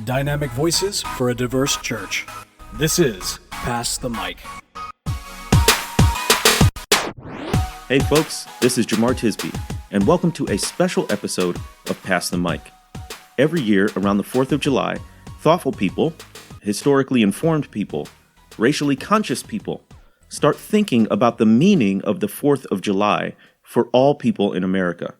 Dynamic voices for a diverse church. This is Pass the Mic. Hey folks, this is Jemar Tisby, and welcome to a special episode of Pass the Mic. Every year around the 4th of July, thoughtful people, historically informed people, racially conscious people start thinking about the meaning of the 4th of July for all people in America.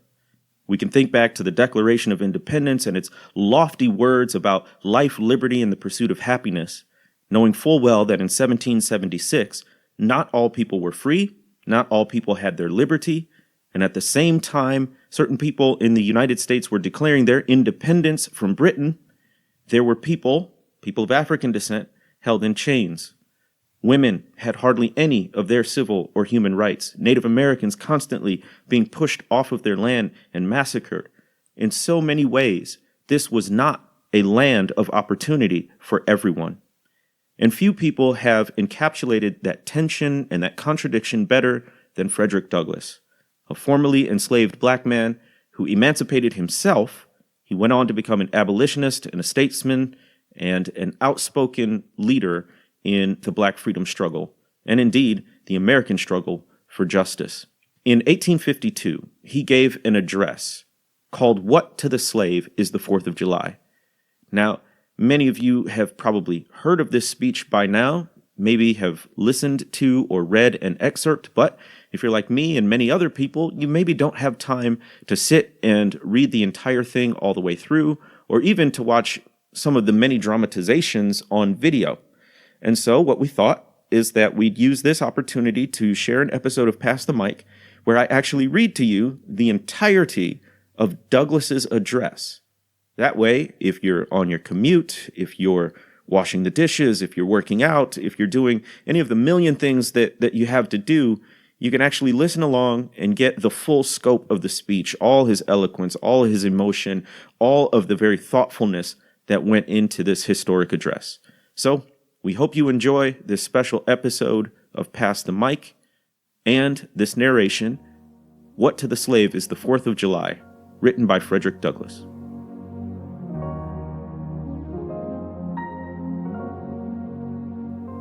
We can think back to the Declaration of Independence and its lofty words about life, liberty, and the pursuit of happiness, knowing full well that in 1776, not all people were free, not all people had their liberty, and at the same time, certain people in the United States were declaring their independence from Britain. There were people of African descent, held in chains. Women had hardly any of their civil or human rights. Native Americans constantly being pushed off of their land and massacred. In so many ways, this was not a land of opportunity for everyone. And few people have encapsulated that tension and that contradiction better than Frederick Douglass, a formerly enslaved black man who emancipated himself. He went on to become an abolitionist and a statesman and an outspoken leader in the black freedom struggle, and indeed the American struggle for justice. In 1852, he gave an address called "What to the Slave is the 4th of July?" Now, many of you have probably heard of this speech by now, maybe have listened to or read an excerpt, but if you're like me and many other people, you maybe don't have time to sit and read the entire thing all the way through, or even to watch some of the many dramatizations on video. And so what we thought is that we'd use this opportunity to share an episode of Pass the Mic where I actually read to you the entirety of Douglass's address. That way, if you're on your commute, if you're washing the dishes, if you're working out, if you're doing any of the million things that you have to do, you can actually listen along and get the full scope of the speech, all his eloquence, all his emotion, all of the very thoughtfulness that went into this historic address. So, we hope you enjoy this special episode of Pass the Mic and this narration, "What to the Slave is the 4th of July?" written by Frederick Douglass.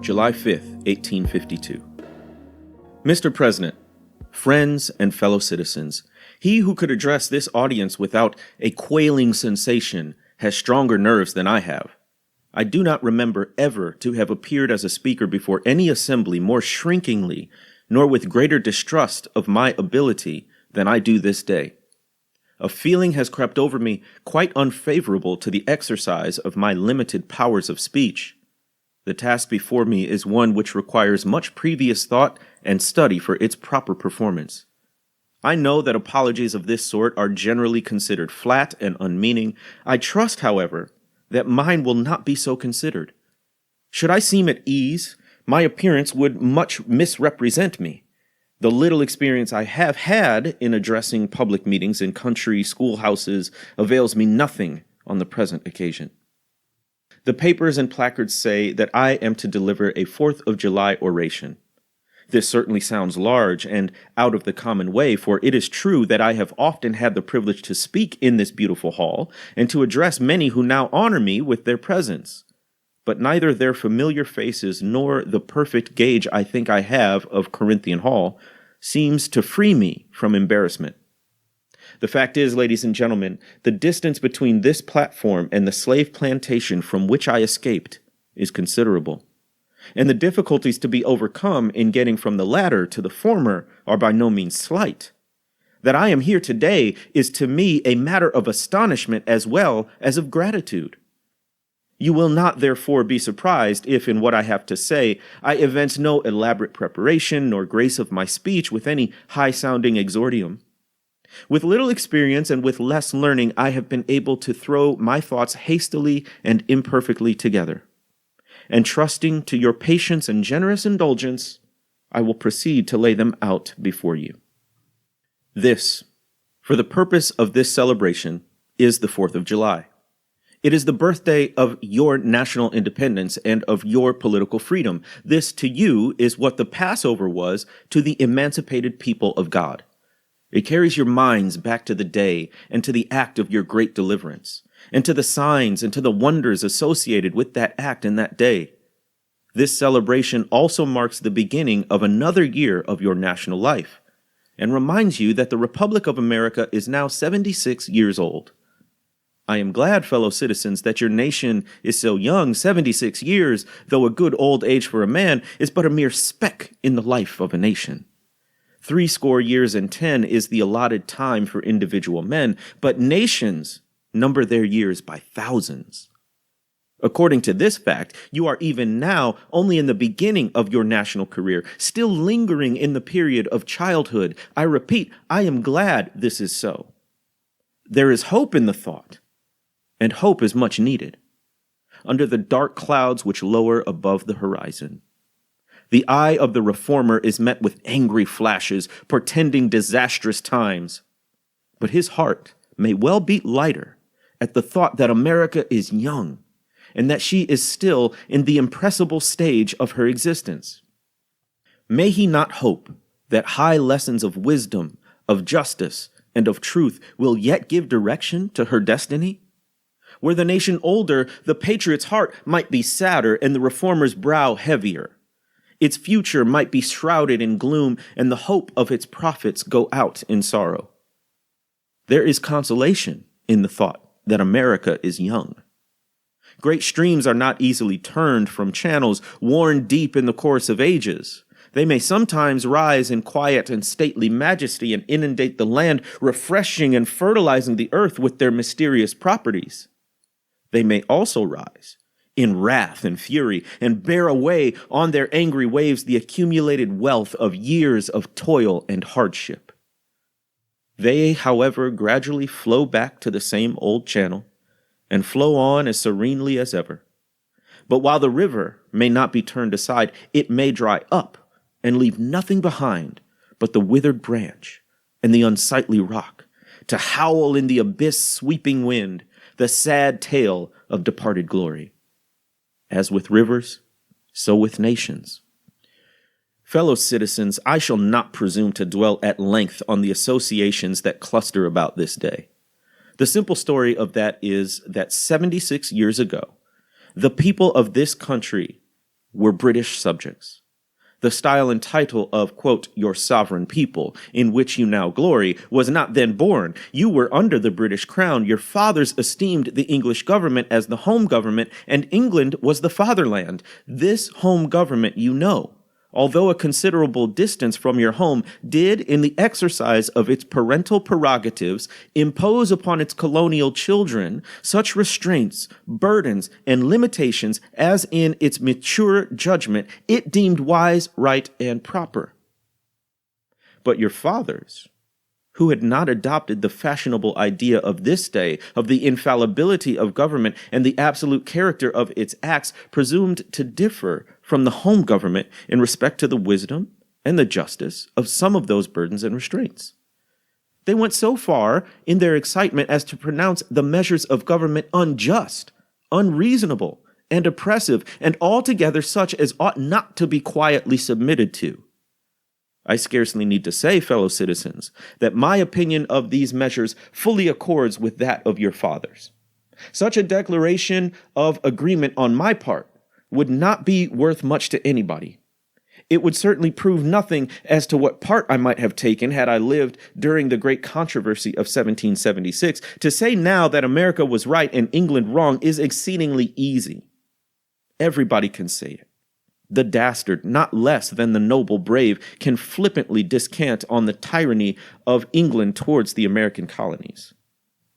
July 5th, 1852. Mr. President, friends and fellow citizens, he who could address this audience without a quailing sensation has stronger nerves than I have. I do not remember ever to have appeared as a speaker before any assembly more shrinkingly, nor with greater distrust of my ability than I do this day. A feeling has crept over me quite unfavorable to the exercise of my limited powers of speech. The task before me is one which requires much previous thought and study for its proper performance. I know that apologies of this sort are generally considered flat and unmeaning. I trust, however, that mine will not be so considered. Should I seem at ease, my appearance would much misrepresent me. The little experience I have had in addressing public meetings in country schoolhouses avails me nothing on the present occasion. The papers and placards say that I am to deliver a 4th of July oration. This certainly sounds large and out of the common way, for it is true that I have often had the privilege to speak in this beautiful hall and to address many who now honor me with their presence. But neither their familiar faces nor the perfect gauge I think I have of Corinthian Hall seems to free me from embarrassment. The fact is, ladies and gentlemen, the distance between this platform and the slave plantation from which I escaped is considerable. And the difficulties to be overcome in getting from the latter to the former are by no means slight. That I am here today is to me a matter of astonishment as well as of gratitude. You will not therefore be surprised if in what I have to say I evince no elaborate preparation nor grace of my speech with any high-sounding exordium. With little experience and with less learning, I have been able to throw my thoughts hastily and imperfectly together. And trusting to your patience and generous indulgence, I will proceed to lay them out before you. This, for the purpose of this celebration, is the 4th of July. It is the birthday of your national independence and of your political freedom. This, to you, is what the Passover was to the emancipated people of God. It carries your minds back to the day and to the act of your great deliverance. and to the signs and to the wonders associated with that act and that day. This celebration also marks the beginning of another year of your national life, and reminds you that the Republic of America is now 76 years old. I am glad, fellow citizens, that your nation is so young. 76 years, though a good old age for a man, is but a mere speck in the life of a nation. 70 years and 10 is the allotted time for individual men, but nations number their years by thousands. According to this fact, you are even now only in the beginning of your national career, still lingering in the period of childhood. I repeat, I am glad this is so. There is hope in the thought, and hope is much needed. Under the dark clouds which lower above the horizon, the eye of the reformer is met with angry flashes, portending disastrous times. But his heart may well beat lighter at the thought that America is young, and that she is still in the impressible stage of her existence. May he not hope that high lessons of wisdom, of justice, and of truth will yet give direction to her destiny? Were the nation older, the patriot's heart might be sadder and the reformer's brow heavier. Its future might be shrouded in gloom, and the hope of its prophets go out in sorrow. There is consolation in the thought that America is young. Great streams are not easily turned from channels worn deep in the course of ages. They may sometimes rise in quiet and stately majesty and inundate the land, refreshing and fertilizing the earth with their mysterious properties. They may also rise in wrath and fury and bear away on their angry waves the accumulated wealth of years of toil and hardship. They, however, gradually flow back to the same old channel and flow on as serenely as ever. But while the river may not be turned aside, it may dry up and leave nothing behind but the withered branch and the unsightly rock, to howl in the abyss sweeping wind the sad tale of departed glory. As with rivers, so with nations. Fellow citizens, I shall not presume to dwell at length on the associations that cluster about this day. The simple story of that is that 76 years ago, the people of this country were British subjects. The style and title of, quote, your sovereign people, in which you now glory, was not then born. You were under the British crown. Your fathers esteemed the English government as the home government, and England was the fatherland. This home government, you know, although a considerable distance from your home, did, in the exercise of its parental prerogatives, impose upon its colonial children such restraints, burdens, and limitations as in its mature judgment it deemed wise, right, and proper. But your fathers, who had not adopted the fashionable idea of this day of the infallibility of government and the absolute character of its acts, presumed to differ from the home government in respect to the wisdom and the justice of some of those burdens and restraints. They went so far in their excitement as to pronounce the measures of government unjust, unreasonable, and oppressive, and altogether such as ought not to be quietly submitted to. I scarcely need to say, fellow citizens, that my opinion of these measures fully accords with that of your fathers. Such a declaration of agreement on my part would not be worth much to anybody. It would certainly prove nothing as to what part I might have taken had I lived during the great controversy of 1776. To say now that America was right and England wrong is exceedingly easy. Everybody can say it. The dastard, not less than the noble brave, can flippantly descant on the tyranny of England towards the American colonies.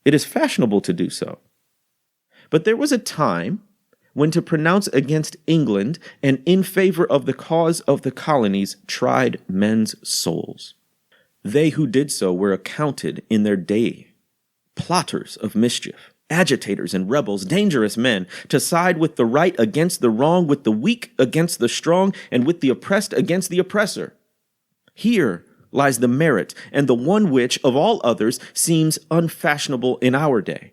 It is fashionable to do so. But there was a time when to pronounce against England and in favor of the cause of the colonies tried men's souls. They who did so were accounted in their day plotters of mischief, agitators and rebels, dangerous men, to side with the right against the wrong, with the weak against the strong, and with the oppressed against the oppressor. Here lies the merit, and the one which, of all others, seems unfashionable in our day.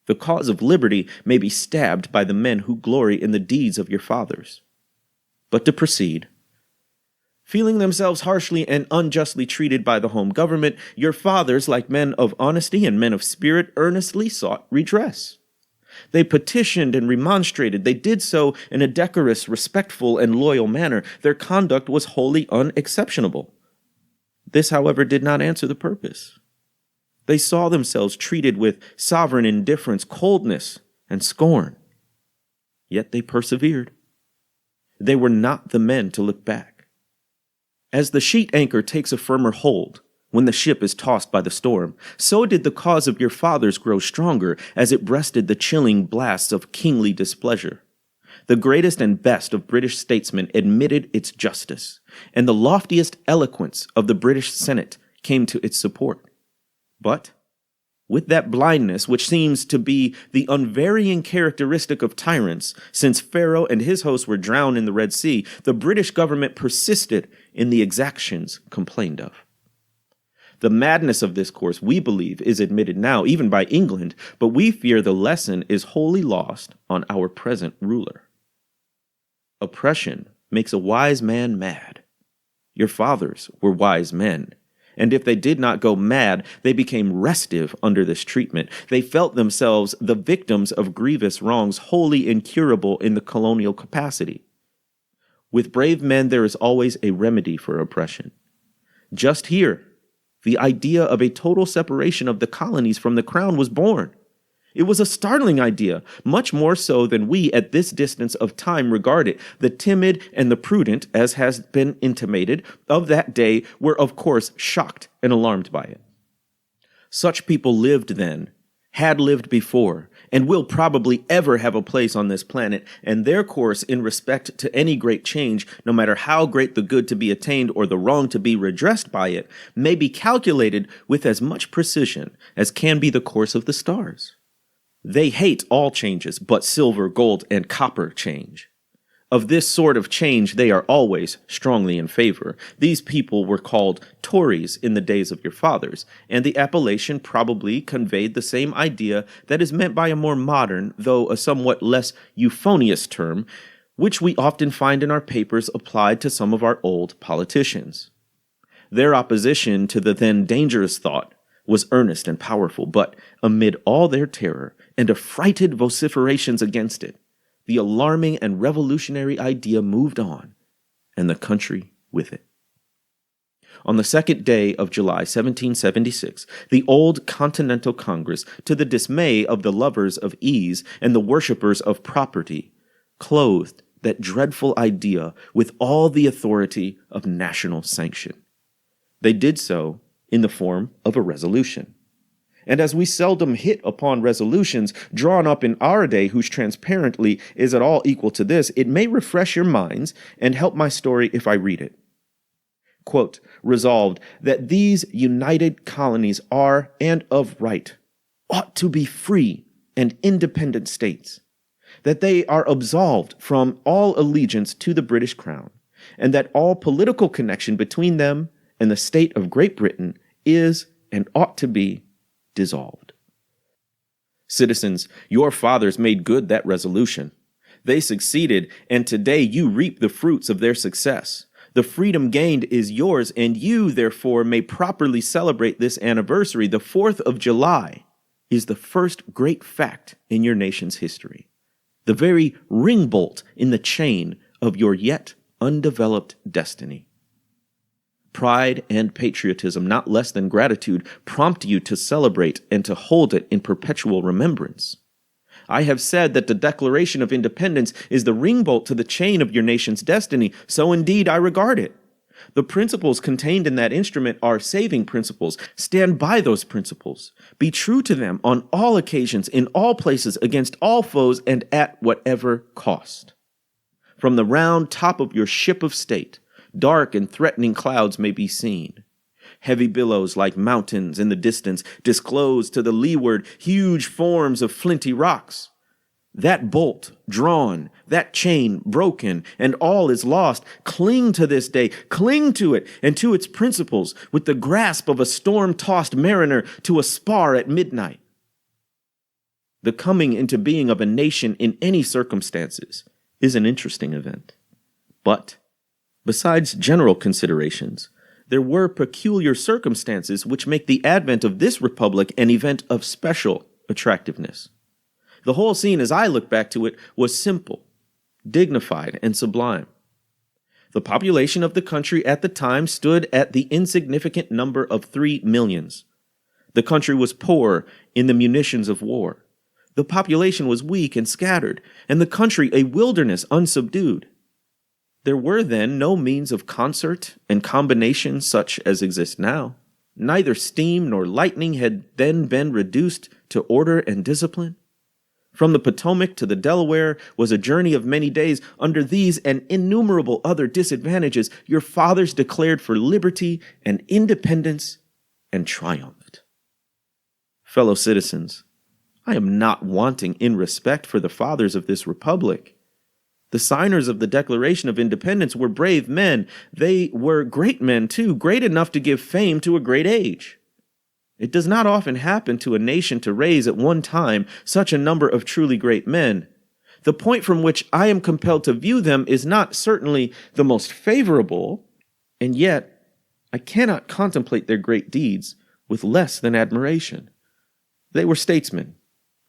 The cause of liberty may be stabbed by the men who glory in the deeds of your fathers. But to proceed. Feeling themselves harshly and unjustly treated by the home government, your fathers, like men of honesty and men of spirit, earnestly sought redress. They petitioned and remonstrated. They did so in a decorous, respectful, and loyal manner. Their conduct was wholly unexceptionable. This, however, did not answer the purpose. They saw themselves treated with sovereign indifference, coldness, and scorn. Yet they persevered. They were not the men to look back. As the sheet anchor takes a firmer hold when the ship is tossed by the storm, so did the cause of your fathers grow stronger as it breasted the chilling blasts of kingly displeasure. The greatest and best of British statesmen admitted its justice, and the loftiest eloquence of the British Senate came to its support. But with that blindness which seems to be the unvarying characteristic of tyrants, since Pharaoh and his hosts were drowned in the Red Sea, the British government persisted in the exactions complained of. The madness of this course, we believe, is admitted now, even by England, but we fear the lesson is wholly lost on our present ruler. Oppression makes a wise man mad. Your fathers were wise men. And if they did not go mad, they became restive under this treatment. They felt themselves the victims of grievous wrongs, wholly incurable in the colonial capacity. With brave men, there is always a remedy for oppression. Just here, the idea of a total separation of the colonies from the crown was born. It was a startling idea, much more so than we at this distance of time regard it. The timid and the prudent, as has been intimated, of that day were of course shocked and alarmed by it. Such people lived then, had lived before, and will probably ever have a place on this planet, and their course in respect to any great change, no matter how great the good to be attained or the wrong to be redressed by it, may be calculated with as much precision as can be the course of the stars. They hate all changes but silver, gold, and copper change. Of this sort of change they are always strongly in favor. These people were called Tories in the days of your fathers, and the appellation probably conveyed the same idea that is meant by a more modern, though a somewhat less euphonious term, which we often find in our papers applied to some of our old politicians. Their opposition to the then dangerous thought was earnest and powerful, but amid all their terror and affrighted vociferations against it, the alarming and revolutionary idea moved on, and the country with it. On the 2nd day of July, 1776, the old Continental Congress, to the dismay of the lovers of ease and the worshippers of property, clothed that dreadful idea with all the authority of national sanction. They did so in the form of a resolution. And as we seldom hit upon resolutions drawn up in our day whose transparently is at all equal to this, it may refresh your minds and help my story if I read it. Quote, resolved that these united colonies are, and of right, ought to be free and independent states, that they are absolved from all allegiance to the British Crown, and that all political connection between them and the state of Great Britain is and ought to be dissolved. Citizens, your fathers made good that resolution. They succeeded, and today you reap the fruits of their success. The freedom gained is yours, and you, therefore, may properly celebrate this anniversary. The 4th of July is the first great fact in your nation's history, the very ring bolt in the chain of your yet undeveloped destiny. Pride and patriotism, not less than gratitude, prompt you to celebrate and to hold it in perpetual remembrance. I have said that the Declaration of Independence is the ring bolt to the chain of your nation's destiny, so indeed I regard it. The principles contained in that instrument are saving principles. Stand by those principles. Be true to them on all occasions, in all places, against all foes, and at whatever cost. From the round top of your ship of state, dark and threatening clouds may be seen. Heavy billows like mountains in the distance disclose to the leeward huge forms of flinty rocks. That bolt drawn, that chain broken, and all is lost. Cling to this day, cling to it and to its principles with the grasp of a storm-tossed mariner to a spar at midnight. The coming into being of a nation in any circumstances is an interesting event, but Besides general considerations, there were peculiar circumstances which make the advent of this republic an event of special attractiveness. The whole scene, as I look back to it, was simple, dignified, and sublime. The population of the country at the time stood at the insignificant number of 3 millions. The country was poor in the munitions of war. The population was weak and scattered, and the country a wilderness unsubdued. There were then no means of concert and combination such as exist now. Neither steam nor lightning had then been reduced to order and discipline. From the Potomac to the Delaware was a journey of many days. Under these and innumerable other disadvantages, your fathers declared for liberty and independence and triumphed. Fellow citizens, I am not wanting in respect for the fathers of this republic. The signers of the Declaration of Independence were brave men. They were great men, too, great enough to give fame to a great age. It does not often happen to a nation to raise at one time such a number of truly great men. The point from which I am compelled to view them is not certainly the most favorable, and yet I cannot contemplate their great deeds with less than admiration. They were statesmen,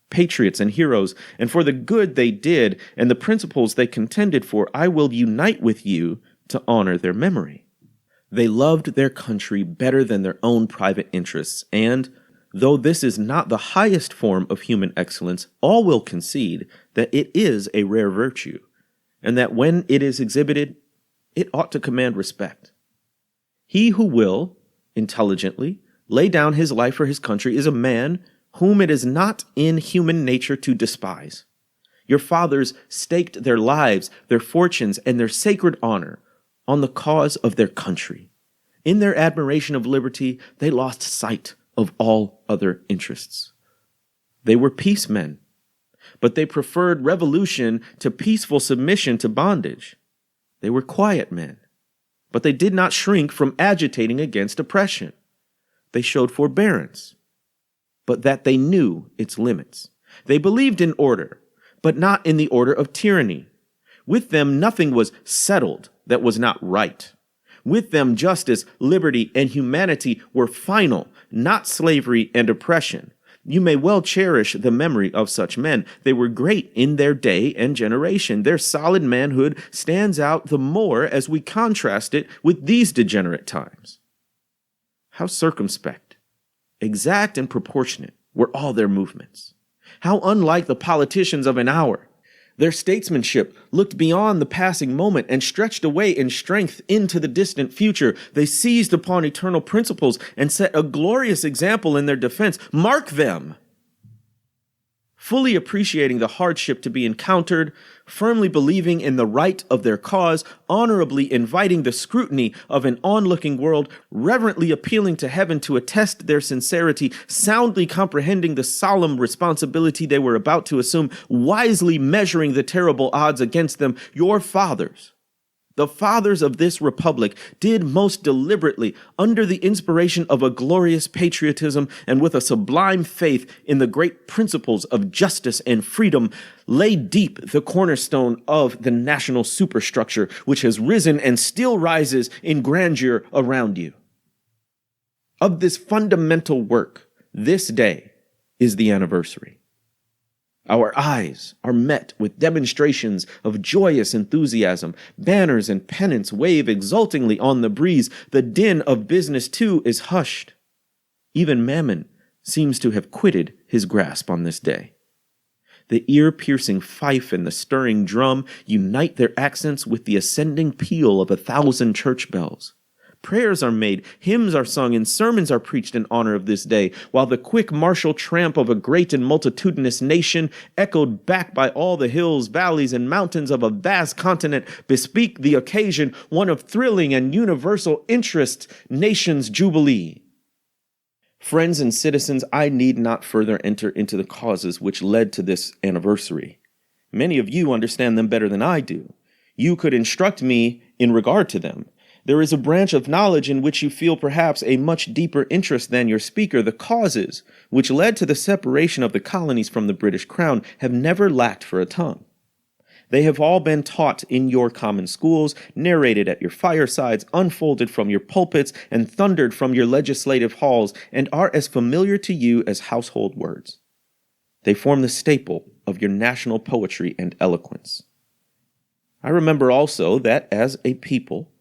patriots, and heroes, and for the good they did and the principles they contended for, I will unite with you to honor their memory. They loved their country better than their own private interests, and, though this is not the highest form of human excellence, all will concede that it is a rare virtue, and that when it is exhibited, it ought to command respect. He who will, intelligently, lay down his life for his country is a man whom it is not in human nature to despise. Your fathers staked their lives, their fortunes, and their sacred honor on the cause of their country. In their admiration of liberty, they lost sight of all other interests. They were peacemen, but they preferred revolution to peaceful submission to bondage. They were quiet men, but they did not shrink from agitating against oppression. They showed forbearance, but that they knew its limits. They believed in order, but not in the order of tyranny. With them, nothing was settled that was not right. With them, justice, liberty, and humanity were final, not slavery and oppression. You may well cherish the memory of such men. They were great in their day and generation. Their solid manhood stands out the more as we contrast it with these degenerate times. How circumspect, exact, and proportionate were all their movements. How unlike the politicians of an hour. Their statesmanship looked beyond the passing moment and stretched away in strength into the distant future. They seized upon eternal principles and set a glorious example in their defense. Mark them! Fully appreciating the hardship to be encountered, firmly believing in the right of their cause, honorably inviting the scrutiny of an onlooking world, reverently appealing to heaven to attest their sincerity, soundly comprehending the solemn responsibility they were about to assume, wisely measuring the terrible odds against them, your fathers, the fathers of this republic, did most deliberately, under the inspiration of a glorious patriotism and with a sublime faith in the great principles of justice and freedom, lay deep the cornerstone of the national superstructure which has risen and still rises in grandeur around you. Of this fundamental work, this day is the anniversary. Our eyes are met with demonstrations of joyous enthusiasm. Banners and pennants wave exultingly on the breeze. The din of business, too, is hushed. Even Mammon seems to have quitted his grasp on this day. The ear-piercing fife and the stirring drum unite their accents with the ascending peal of 1,000 church bells. Prayers are made, hymns are sung, and sermons are preached in honor of this day, while the quick martial tramp of a great and multitudinous nation, echoed back by all the hills, valleys, and mountains of a vast continent, bespeak the occasion, one of thrilling and universal interest, nation's jubilee. Friends and citizens, I need not further enter into the causes which led to this anniversary. Many of you understand them better than I do. You could instruct me in regard to them. There is a branch of knowledge in which you feel perhaps a much deeper interest than your speaker. The causes which led to the separation of the colonies from the British Crown have never lacked for a tongue. They have all been taught in your common schools, narrated at your firesides, unfolded from your pulpits, and thundered from your legislative halls, and are as familiar to you as household words. They form the staple of your national poetry and eloquence. I remember also that as a people,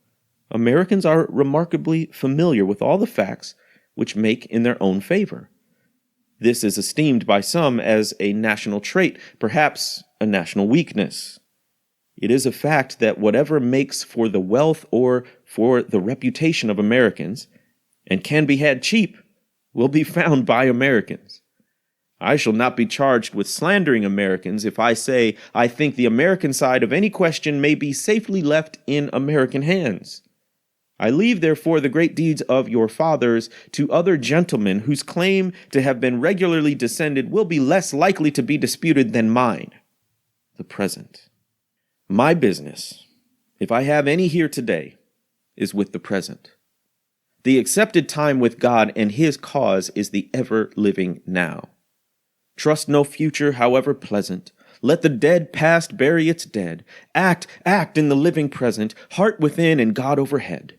Americans are remarkably familiar with all the facts which make in their own favor. This is esteemed by some as a national trait, perhaps a national weakness. It is a fact that whatever makes for the wealth or for the reputation of Americans, and can be had cheap, will be found by Americans. I shall not be charged with slandering Americans if I say I think the American side of any question may be safely left in American hands. I leave, therefore, the great deeds of your fathers to other gentlemen whose claim to have been regularly descended will be less likely to be disputed than mine, the present. My business, if I have any here today, is with the present. The accepted time with God and his cause is the ever-living now. Trust no future, however pleasant. Let the dead past bury its dead. Act in the living present, heart within and God overhead.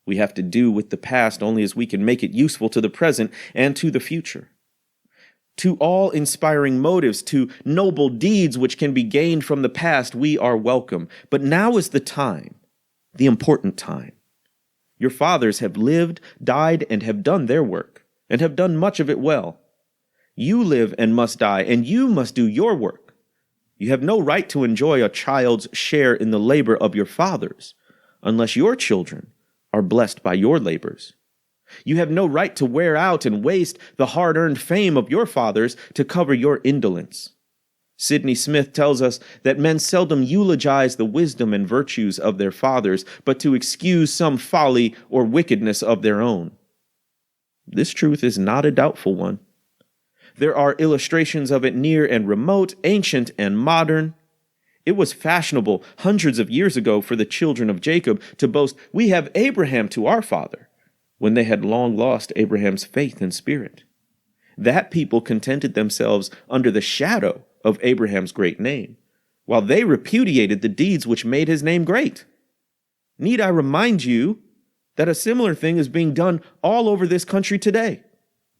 We have to do with the past only as we can make it useful to the present and to the future. To all inspiring motives, to noble deeds which can be gained from the past, we are welcome. But now is the time, the important time. Your fathers have lived, died, and have done their work, and have done much of it well. You live and must die, and you must do your work. You have no right to enjoy a child's share in the labor of your fathers, unless your children are blessed by your labors. You have no right to wear out and waste the hard-earned fame of your fathers to cover your indolence. Sidney Smith tells us that men seldom eulogize the wisdom and virtues of their fathers, but to excuse some folly or wickedness of their own. This truth is not a doubtful one. There are illustrations of it near and remote, ancient and modern. It was fashionable hundreds of years ago for the children of Jacob to boast, "We have Abraham to our father," when they had long lost Abraham's faith and spirit. That people contented themselves under the shadow of Abraham's great name, while they repudiated the deeds which made his name great. Need I remind you that a similar thing is being done all over this country today?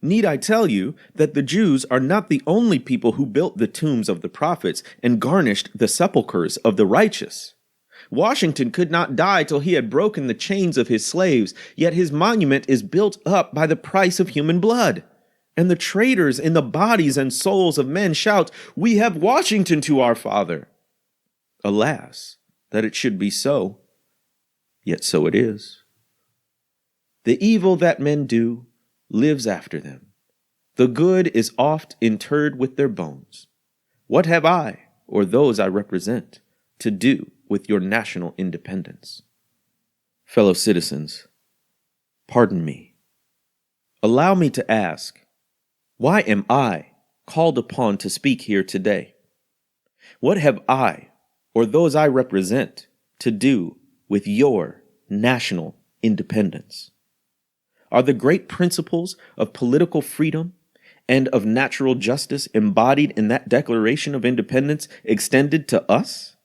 Need I tell you that the Jews are not the only people who built the tombs of the prophets and garnished the sepulchres of the righteous? Washington could not die till he had broken the chains of his slaves, yet his monument is built up by the price of human blood. And the traitors in the bodies and souls of men shout, "We have Washington to our father." Alas, that it should be so, yet so it is. The evil that men do lives after them. The good is oft interred with their bones. What have I, or those I represent, to do with your national independence? Fellow citizens, pardon me. Allow me to ask, why am I called upon to speak here today? What have I, or those I represent, to do with your national independence? Are the great principles of political freedom and of natural justice embodied in that Declaration of Independence extended to us?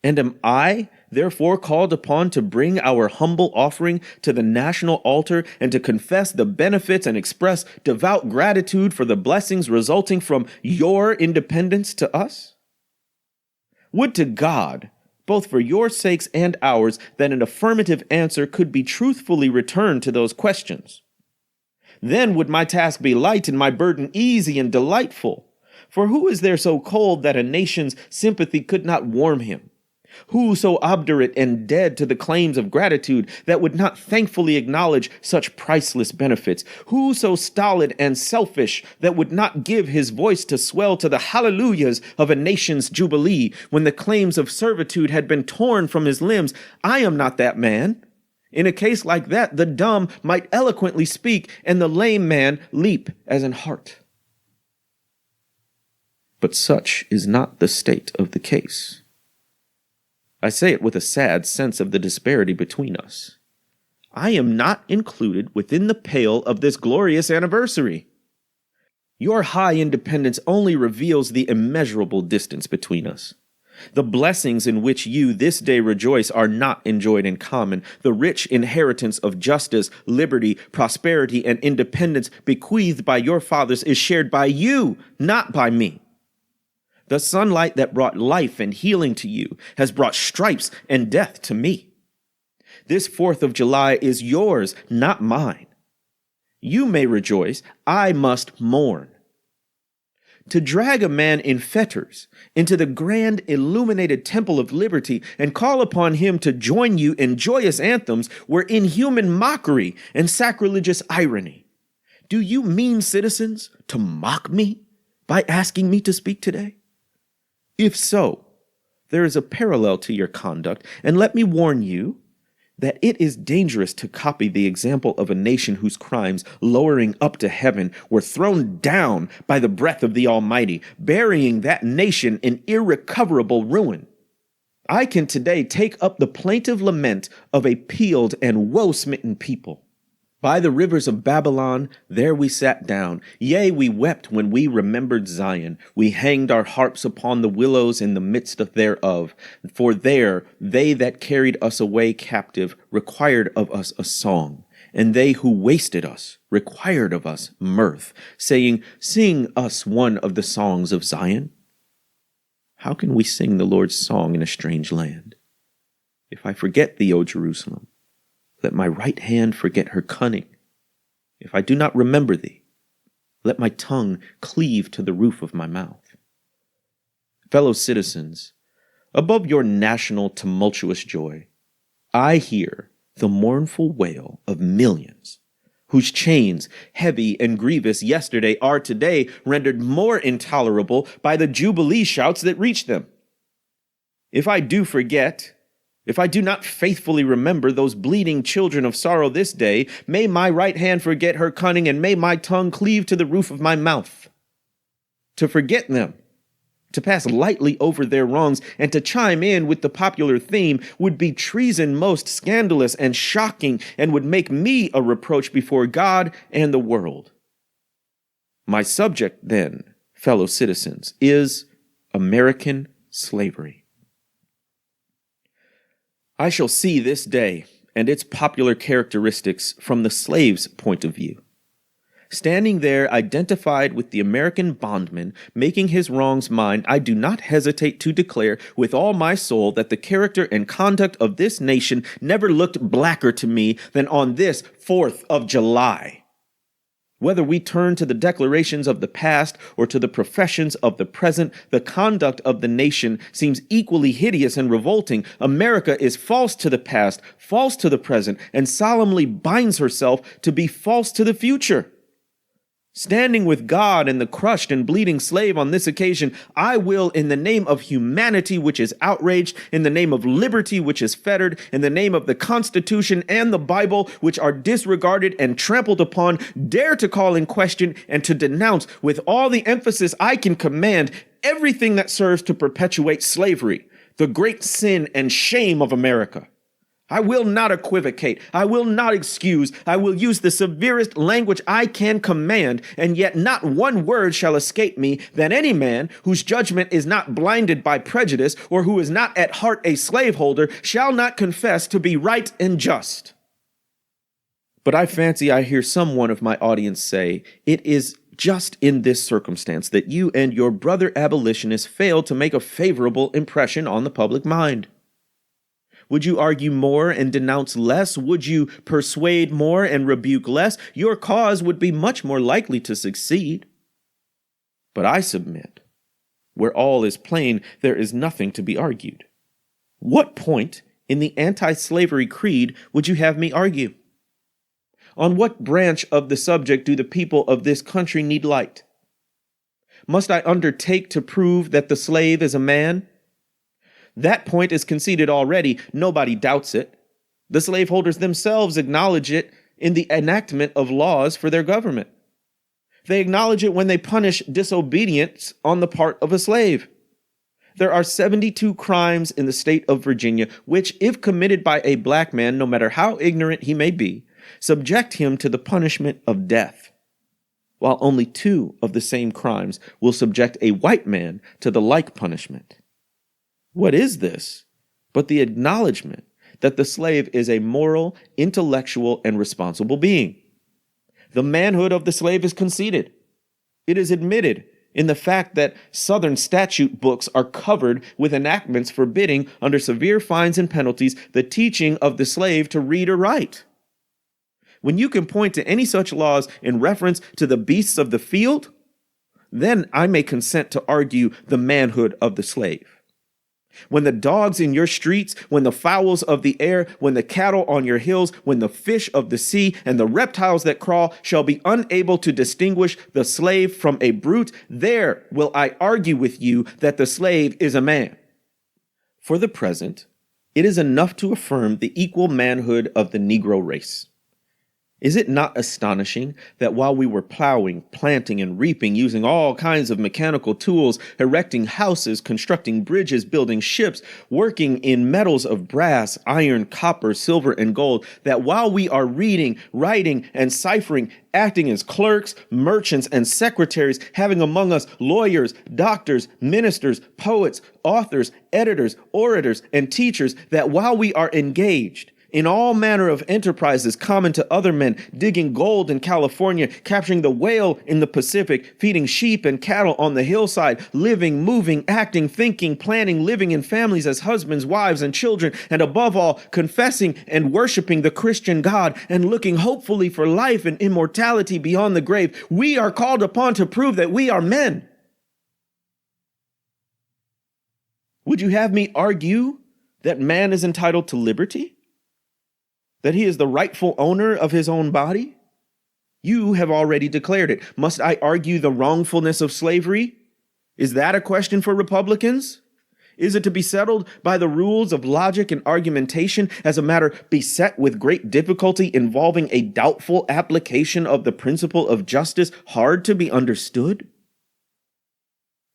And am I, therefore, called upon to bring our humble offering to the national altar and to confess the benefits and express devout gratitude for the blessings resulting from your independence to us? Would to God, both for your sakes and ours, that an affirmative answer could be truthfully returned to those questions. Then would my task be light and my burden easy and delightful. For who is there so cold that a nation's sympathy could not warm him? Who so obdurate and dead to the claims of gratitude that would not thankfully acknowledge such priceless benefits? Who so stolid and selfish that would not give his voice to swell to the hallelujahs of a nation's jubilee when the claims of servitude had been torn from his limbs? I am not that man. In a case like that, the dumb might eloquently speak and the lame man leap as an hart. But such is not the state of the case. I say it with a sad sense of the disparity between us. I am not included within the pale of this glorious anniversary. Your high independence only reveals the immeasurable distance between us. The blessings in which you this day rejoice are not enjoyed in common. The rich inheritance of justice, liberty, prosperity, and independence bequeathed by your fathers is shared by you, not by me. The sunlight that brought life and healing to you has brought stripes and death to me. This 4th of July is yours, not mine. You may rejoice, I must mourn. To drag a man in fetters into the grand illuminated temple of liberty and call upon him to join you in joyous anthems were inhuman mockery and sacrilegious irony. Do you mean, citizens, to mock me by asking me to speak today? If so, there is a parallel to your conduct, and let me warn you that it is dangerous to copy the example of a nation whose crimes, lowering up to heaven, were thrown down by the breath of the Almighty, burying that nation in irrecoverable ruin. I can today take up the plaintive lament of a peeled and woe-smitten people. By the rivers of Babylon, there we sat down. Yea, we wept when we remembered Zion. We hanged our harps upon the willows in the midst thereof. For there they that carried us away captive required of us a song. And they who wasted us required of us mirth, saying, Sing us one of the songs of Zion. How can we sing the Lord's song in a strange land? If I forget thee, O Jerusalem, let my right hand forget her cunning. If I do not remember thee, let my tongue cleave to the roof of my mouth. Fellow citizens, above your national tumultuous joy, I hear the mournful wail of millions, whose chains, heavy and grievous yesterday, are today rendered more intolerable by the jubilee shouts that reach them. If I do forget, if I do not faithfully remember those bleeding children of sorrow this day, may my right hand forget her cunning, and may my tongue cleave to the roof of my mouth. To forget them, to pass lightly over their wrongs, and to chime in with the popular theme would be treason most scandalous and shocking, and would make me a reproach before God and the world. My subject, then, fellow citizens, is American slavery. I shall see this day and its popular characteristics from the slave's point of view. Standing there identified with the American bondman, making his wrongs mine, I do not hesitate to declare with all my soul that the character and conduct of this nation never looked blacker to me than on this 4th of July. Whether we turn to the declarations of the past or to the professions of the present, the conduct of the nation seems equally hideous and revolting. America is false to the past, false to the present, and solemnly binds herself to be false to the future. Standing with God and the crushed and bleeding slave on this occasion, I will, in the name of humanity which is outraged, in the name of liberty which is fettered, in the name of the Constitution and the Bible which are disregarded and trampled upon, dare to call in question and to denounce with all the emphasis I can command everything that serves to perpetuate slavery, the great sin and shame of America. I will not equivocate. I will not excuse. I will use the severest language I can command, and yet not one word shall escape me that any man whose judgment is not blinded by prejudice or who is not at heart a slaveholder shall not confess to be right and just. But I fancy I hear someone of my audience say, it is just in this circumstance that you and your brother abolitionists failed to make a favorable impression on the public mind. Would you argue more and denounce less? Would you persuade more and rebuke less? Your cause would be much more likely to succeed. But I submit, where all is plain, there is nothing to be argued. What point in the anti-slavery creed would you have me argue? On what branch of the subject do the people of this country need light? Must I undertake to prove that the slave is a man? That point is conceded already. Nobody doubts it. The slaveholders themselves acknowledge it in the enactment of laws for their government. They acknowledge it when they punish disobedience on the part of a slave. There are 72 crimes in the state of Virginia, which, if committed by a black man, no matter how ignorant he may be, subject him to the punishment of death, while only 2 of the same crimes will subject a white man to the like punishment. What is this but the acknowledgement that the slave is a moral, intellectual, and responsible being? The manhood of the slave is conceded. It is admitted in the fact that Southern statute books are covered with enactments forbidding, under severe fines and penalties, the teaching of the slave to read or write. When you can point to any such laws in reference to the beasts of the field, then I may consent to argue the manhood of the slave. When the dogs in your streets, when the fowls of the air, when the cattle on your hills, when the fish of the sea and the reptiles that crawl shall be unable to distinguish the slave from a brute, there will I argue with you that the slave is a man. For the present, it is enough to affirm the equal manhood of the Negro race. Is it not astonishing that while we were plowing, planting, and reaping, using all kinds of mechanical tools, erecting houses, constructing bridges, building ships, working in metals of brass, iron, copper, silver, and gold, that while we are reading, writing, and ciphering, acting as clerks, merchants, and secretaries, having among us lawyers, doctors, ministers, poets, authors, editors, orators, and teachers, that while we are engaged in all manner of enterprises common to other men, digging gold in California, capturing the whale in the Pacific, feeding sheep and cattle on the hillside, living, moving, acting, thinking, planning, living in families as husbands, wives, and children, and above all, confessing and worshiping the Christian God and looking hopefully for life and immortality beyond the grave, we are called upon to prove that we are men. Would you have me argue that man is entitled to liberty? That he is the rightful owner of his own body? You have already declared it. Must I argue the wrongfulness of slavery? Is that a question for Republicans? Is it to be settled by the rules of logic and argumentation as a matter beset with great difficulty involving a doubtful application of the principle of justice hard to be understood?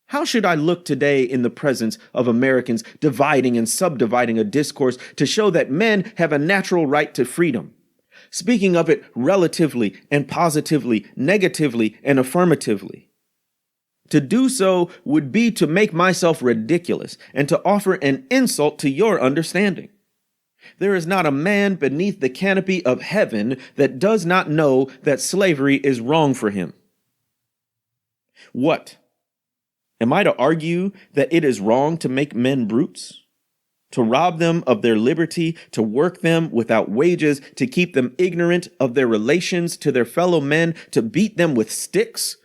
How should I look today in the presence of Americans dividing and subdividing a discourse to show that men have a natural right to freedom, speaking of it relatively and positively, negatively and affirmatively? To do so would be to make myself ridiculous and to offer an insult to your understanding. There is not a man beneath the canopy of heaven that does not know that slavery is wrong for him. What? Am I to argue that it is wrong to make men brutes? To rob them of their liberty, to work them without wages, to keep them ignorant of their relations to their fellow men, to beat them with sticks,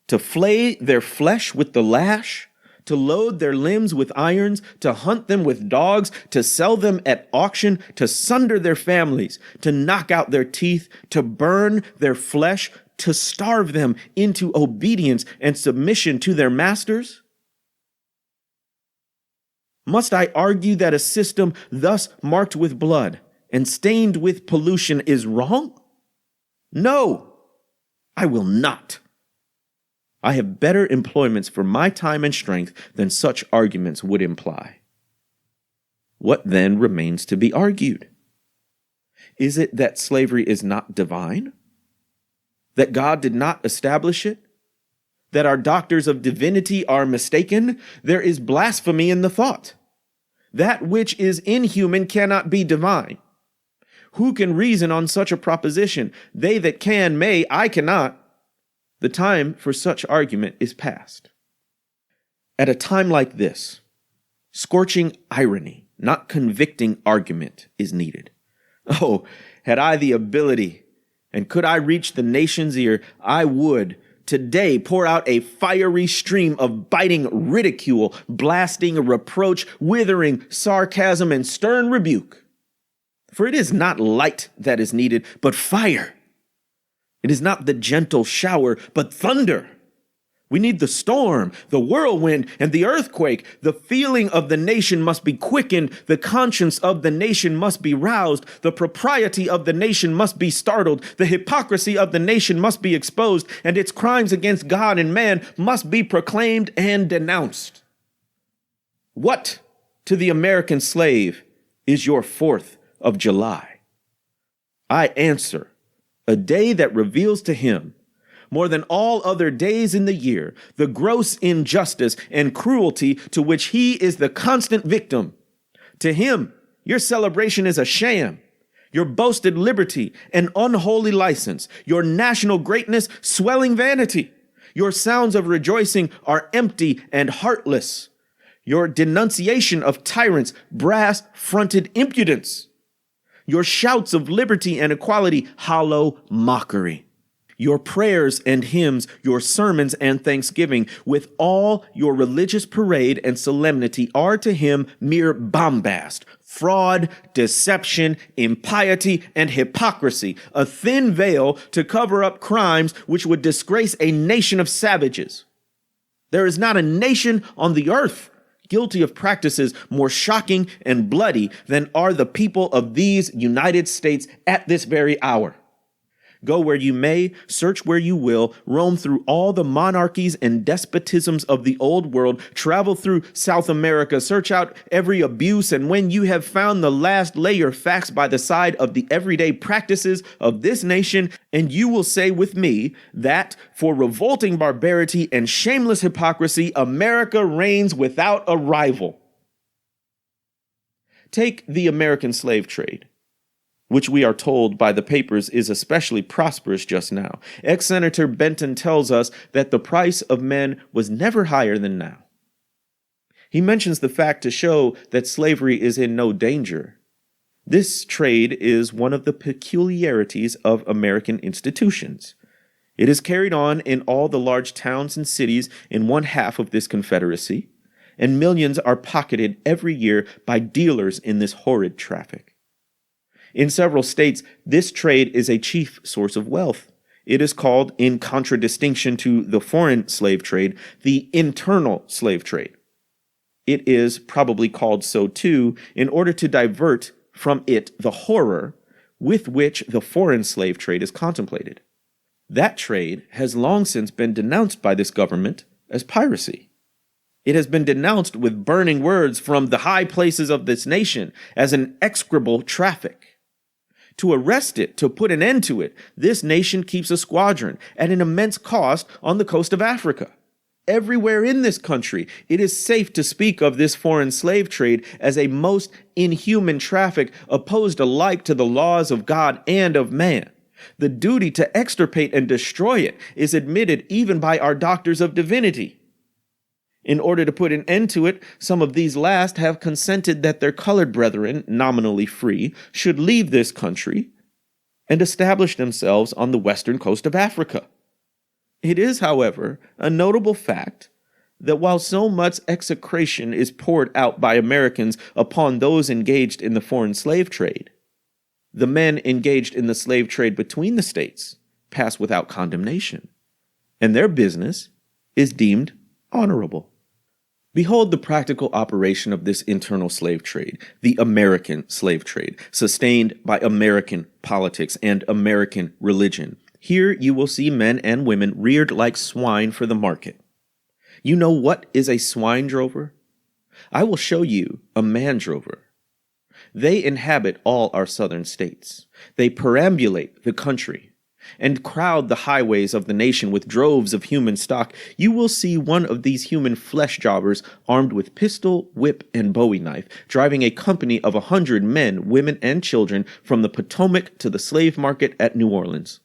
to flay their flesh with the lash, to load their limbs with irons, to hunt them with dogs, to sell them at auction, to sunder their families, to knock out their teeth, to burn their flesh, to starve them into obedience and submission to their masters? Must I argue that a system thus marked with blood and stained with pollution is wrong? No, I will not. I have better employments for my time and strength than such arguments would imply. What then remains to be argued? Is it that slavery is not divine? That God did not establish it? That our doctors of divinity are mistaken? There is blasphemy in the thought. That which is inhuman cannot be divine. Who can reason on such a proposition? They that can may, I cannot. The time for such argument is past. At a time like this, scorching irony, not convicting argument, is needed. Oh, had I the ability, and could I reach the nation's ear, I would today pour out a fiery stream of biting ridicule, blasting reproach, withering sarcasm, and stern rebuke. For it is not light that is needed, but fire. It is not the gentle shower, but thunder. We need the storm, the whirlwind, and the earthquake. The feeling of the nation must be quickened. The conscience of the nation must be roused. The propriety of the nation must be startled. The hypocrisy of the nation must be exposed, and its crimes against God and man must be proclaimed and denounced. What to the American slave is your 4th of July? I answer, a day that reveals to him More than all other days in the year, the gross injustice and cruelty to which he is the constant victim. To him, your celebration is a sham. Your boasted liberty an unholy license. Your national greatness swelling vanity. Your sounds of rejoicing are empty and heartless. Your denunciation of tyrants brass-fronted impudence. Your shouts of liberty and equality hollow mockery. Your prayers and hymns, your sermons and thanksgiving, with all your religious parade and solemnity, are to him mere bombast, fraud, deception, impiety, and hypocrisy, a thin veil to cover up crimes which would disgrace a nation of savages. There is not a nation on the earth guilty of practices more shocking and bloody than are the people of these United States at this very hour. Go where you may, search where you will, roam through all the monarchies and despotisms of the old world, travel through South America, search out every abuse, and when you have found the last, lay your facts by the side of the everyday practices of this nation, and you will say with me that for revolting barbarity and shameless hypocrisy, America reigns without a rival. Take the American slave trade, which we are told by the papers is especially prosperous just now. Ex-Senator Benton tells us that the price of men was never higher than now. He mentions the fact to show that slavery is in no danger. This trade is one of the peculiarities of American institutions. It is carried on in all the large towns and cities in one half of this confederacy, and millions are pocketed every year by dealers in this horrid traffic. In several states, this trade is a chief source of wealth. It is called, in contradistinction to the foreign slave trade, the internal slave trade. It is probably called so too in order to divert from it the horror with which the foreign slave trade is contemplated. That trade has long since been denounced by this government as piracy. It has been denounced with burning words from the high places of this nation as an execrable traffic. To arrest it, to put an end to it, this nation keeps a squadron at an immense cost on the coast of Africa. Everywhere in this country, it is safe to speak of this foreign slave trade as a most inhuman traffic opposed alike to the laws of God and of man. The duty to extirpate and destroy it is admitted even by our doctors of divinity. In order to put an end to it, some of these last have consented that their colored brethren, nominally free, should leave this country and establish themselves on the western coast of Africa. It is, however, a notable fact that while so much execration is poured out by Americans upon those engaged in the foreign slave trade, the men engaged in the slave trade between the states pass without condemnation, and their business is deemed honorable. Behold the practical operation of this internal slave trade, the American slave trade, sustained by American politics and American religion. Here you will see men and women reared like swine for the market. You know what is a swine drover? I will show you a man drover. They inhabit all our southern states. They perambulate the country and crowd the highways of the nation with droves of human stock. You will see one of these human flesh jobbers armed with pistol, whip, and bowie knife, driving a company of 100 men, women, and children from the Potomac to the slave market at New Orleans.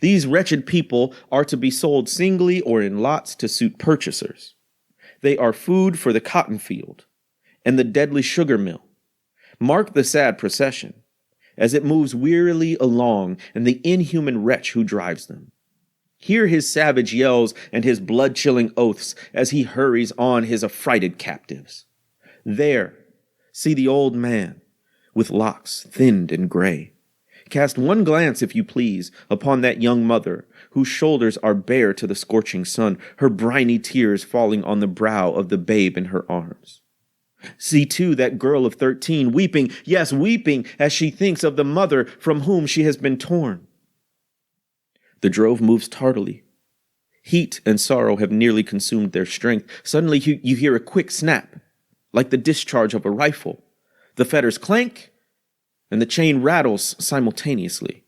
These wretched people are to be sold singly or in lots to suit purchasers. They are food for the cotton field and the deadly sugar mill. Mark the sad procession as it moves wearily along, and the inhuman wretch who drives them. Hear his savage yells and his blood-chilling oaths as he hurries on his affrighted captives. There, see the old man, with locks thinned and gray. Cast one glance, if you please, upon that young mother, whose shoulders are bare to the scorching sun, her briny tears falling on the brow of the babe in her arms. See, too, that girl of 13, weeping, yes, weeping, as she thinks of the mother from whom she has been torn. The drove moves tardily. Heat and sorrow have nearly consumed their strength. Suddenly you hear a quick snap, like the discharge of a rifle. The fetters clank, and the chain rattles simultaneously.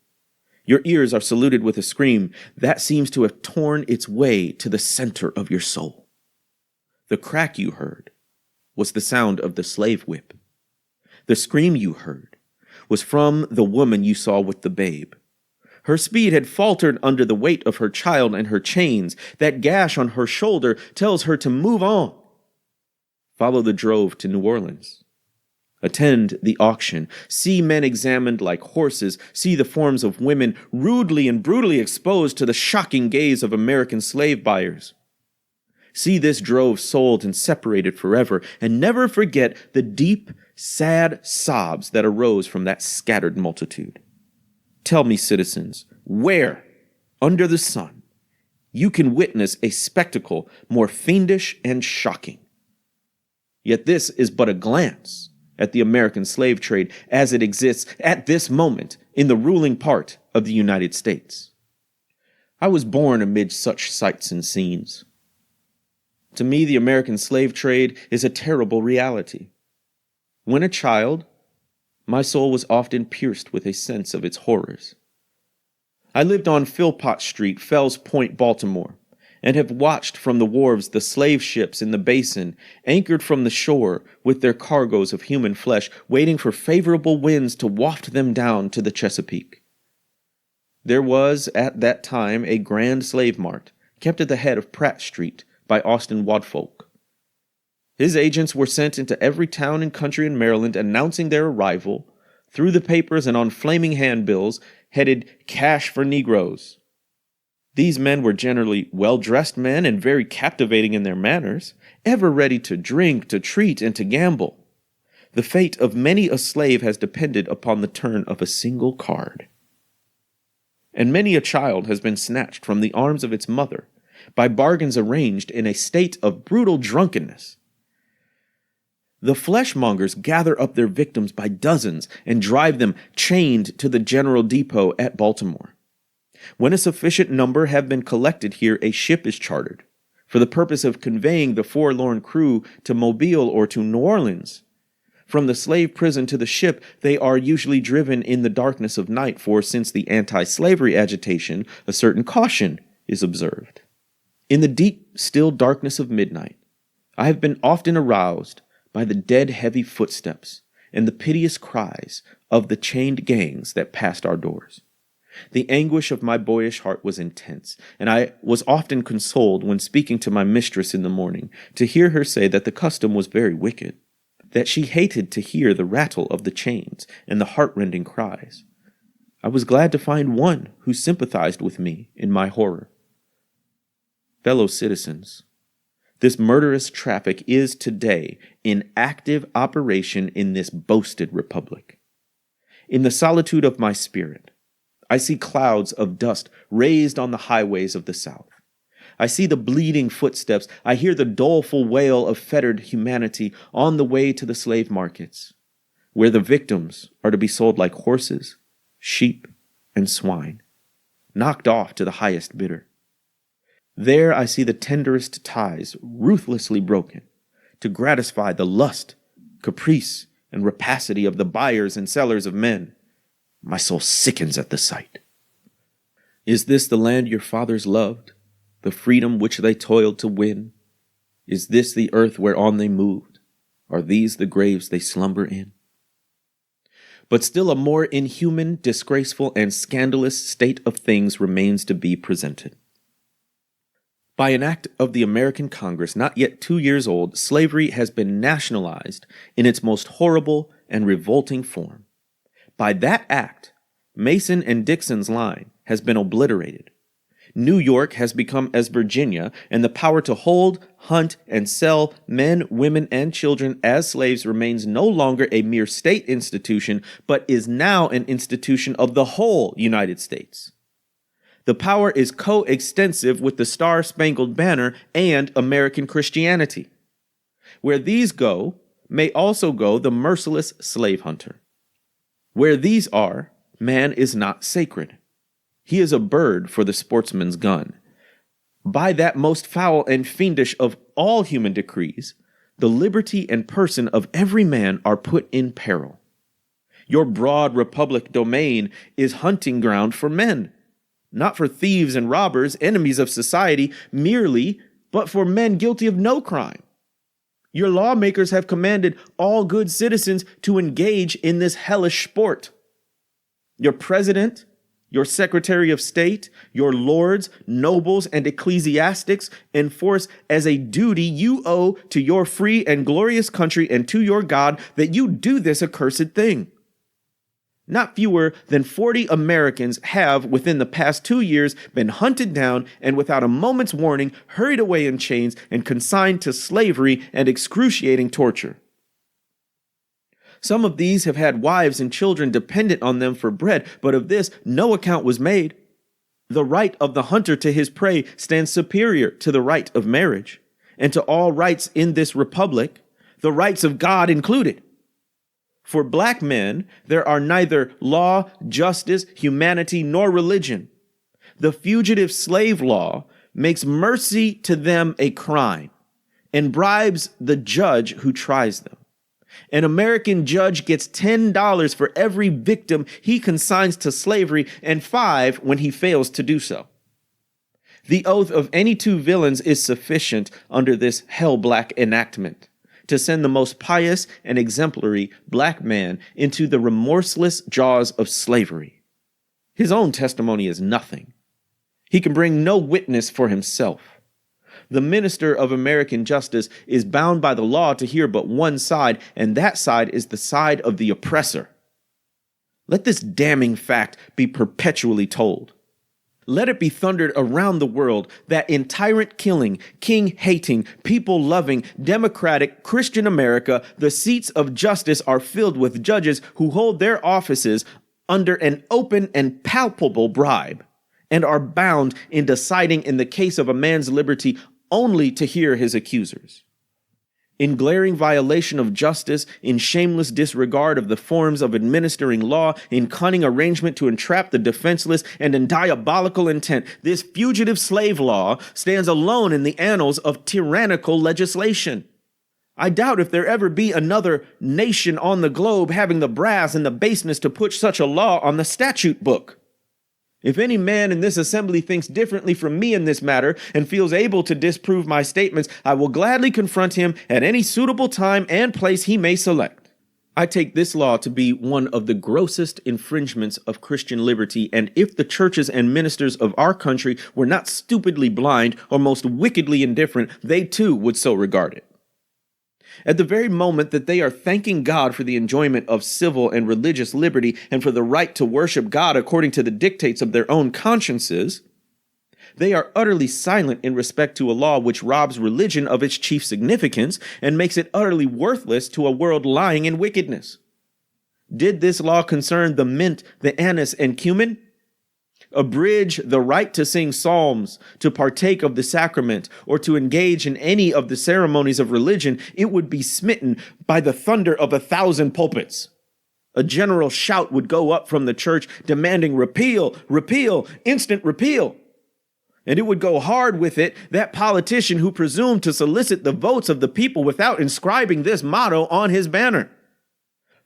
Your ears are saluted with a scream that seems to have torn its way to the center of your soul. The crack you heard was the sound of the slave whip. The scream you heard was from the woman you saw with the babe. Her speed had faltered under the weight of her child and her chains. That gash on her shoulder tells her to move on. Follow the drove to New Orleans. Attend the auction. See men examined like horses. See the forms of women rudely and brutally exposed to the shocking gaze of American slave buyers. See this drove sold and separated forever, and never forget the deep, sad sobs that arose from that scattered multitude. Tell me, citizens, where, under the sun, you can witness a spectacle more fiendish and shocking. Yet this is but a glance at the American slave trade as it exists at this moment in the ruling part of the United States. I was born amid such sights and scenes. To me, the American slave trade is a terrible reality. When a child, my soul was often pierced with a sense of its horrors. I lived on Philpott Street, Fells Point, Baltimore, and have watched from the wharves the slave ships in the basin, anchored from the shore with their cargoes of human flesh, waiting for favorable winds to waft them down to the Chesapeake. There was at that time a grand slave mart kept at the head of Pratt Street by Austin Wadfolk. His agents were sent into every town and country in Maryland announcing their arrival through the papers and on flaming handbills headed "Cash for Negroes." These men were generally well-dressed men and very captivating in their manners, ever ready to drink, to treat, and to gamble. The fate of many a slave has depended upon the turn of a single card. And many a child has been snatched from the arms of its mother by bargains arranged in a state of brutal drunkenness. The fleshmongers gather up their victims by dozens and drive them chained to the General Depot at Baltimore. When a sufficient number have been collected here, a ship is chartered for the purpose of conveying the forlorn crew to Mobile or to New Orleans. From the slave prison to the ship, they are usually driven in the darkness of night, for since the anti-slavery agitation, a certain caution is observed. In the deep, still darkness of midnight, I have been often aroused by the dead heavy footsteps and the piteous cries of the chained gangs that passed our doors. The anguish of my boyish heart was intense, and I was often consoled when speaking to my mistress in the morning to hear her say that the custom was very wicked, that she hated to hear the rattle of the chains and the heartrending cries. I was glad to find one who sympathized with me in my horror. Fellow citizens, this murderous traffic is today in active operation in this boasted republic. In the solitude of my spirit, I see clouds of dust raised on the highways of the South. I see the bleeding footsteps. I hear the doleful wail of fettered humanity on the way to the slave markets, where the victims are to be sold like horses, sheep, and swine, knocked off to the highest bidder. There I see the tenderest ties ruthlessly broken to gratify the lust, caprice, and rapacity of the buyers and sellers of men. My soul sickens at the sight. Is this the land your fathers loved, the freedom which they toiled to win? Is this the earth whereon they moved? Are these the graves they slumber in? But still a more inhuman, disgraceful, and scandalous state of things remains to be presented. By an act of the American Congress not yet 2 years old, slavery has been nationalized in its most horrible and revolting form. By that act, Mason and Dixon's line has been obliterated. New York has become as Virginia, and the power to hold, hunt, and sell men, women, and children as slaves remains no longer a mere state institution, but is now an institution of the whole United States. The power is coextensive with the Star-Spangled Banner and American Christianity. Where these go, may also go the merciless slave hunter. Where these are, man is not sacred. He is a bird for the sportsman's gun. By that most foul and fiendish of all human decrees, the liberty and person of every man are put in peril. Your broad republic domain is hunting ground for men, not for thieves and robbers, enemies of society merely, but for men guilty of no crime. Your lawmakers have commanded all good citizens to engage in this hellish sport. Your president, your secretary of state, your lords, nobles, and ecclesiastics enforce as a duty you owe to your free and glorious country and to your God that you do this accursed thing. Not fewer than 40 Americans have, within the past 2 years, been hunted down and without a moment's warning, hurried away in chains and consigned to slavery and excruciating torture. Some of these have had wives and children dependent on them for bread, but of this no account was made. The right of the hunter to his prey stands superior to the right of marriage, and to all rights in this republic, the rights of God included. For black men, there are neither law, justice, humanity, nor religion. The fugitive slave law makes mercy to them a crime and bribes the judge who tries them. An American judge gets $10 for every victim he consigns to slavery and $5 when he fails to do so. The oath of any two villains is sufficient under this hell-black enactment to send the most pious and exemplary black man into the remorseless jaws of slavery. His own testimony is nothing. He can bring no witness for himself. The minister of American justice is bound by the law to hear but one side, and that side is the side of the oppressor. Let this damning fact be perpetually told. Let it be thundered around the world that in tyrant-killing, king-hating, people-loving, democratic, Christian America, the seats of justice are filled with judges who hold their offices under an open and palpable bribe, and are bound in deciding in the case of a man's liberty only to hear his accusers. In glaring violation of justice, in shameless disregard of the forms of administering law, in cunning arrangement to entrap the defenseless, and in diabolical intent, this fugitive slave law stands alone in the annals of tyrannical legislation. I doubt if there ever be another nation on the globe having the brass and the baseness to put such a law on the statute book. If any man in this assembly thinks differently from me in this matter and feels able to disprove my statements, I will gladly confront him at any suitable time and place he may select. I take this law to be one of the grossest infringements of Christian liberty, and if the churches and ministers of our country were not stupidly blind or most wickedly indifferent, they too would so regard it. At the very moment that they are thanking God for the enjoyment of civil and religious liberty and for the right to worship God according to the dictates of their own consciences, they are utterly silent in respect to a law which robs religion of its chief significance and makes it utterly worthless to a world lying in wickedness. Did this law concern the mint, the anise, and cumin? Abridge the right to sing psalms, to partake of the sacrament, or to engage in any of the ceremonies of religion, it would be smitten by the thunder of 1,000 pulpits. A general shout would go up from the church demanding repeal, repeal, instant repeal. And it would go hard with it, that politician who presumed to solicit the votes of the people without inscribing this motto on his banner.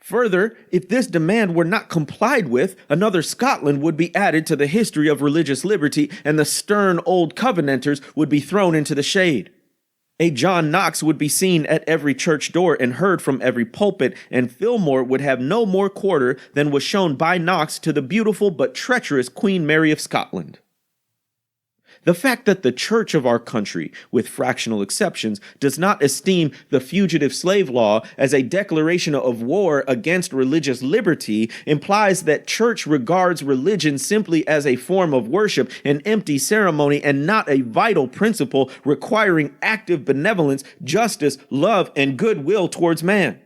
Further, if this demand were not complied with, another Scotland would be added to the history of religious liberty, and the stern old Covenanters would be thrown into the shade. A John Knox would be seen at every church door and heard from every pulpit, and Fillmore would have no more quarter than was shown by Knox to the beautiful but treacherous Queen Mary of Scotland. The fact that the church of our country, with fractional exceptions, does not esteem the fugitive slave law as a declaration of war against religious liberty implies that church regards religion simply as a form of worship, an empty ceremony, and not a vital principle requiring active benevolence, justice, love, and goodwill towards man.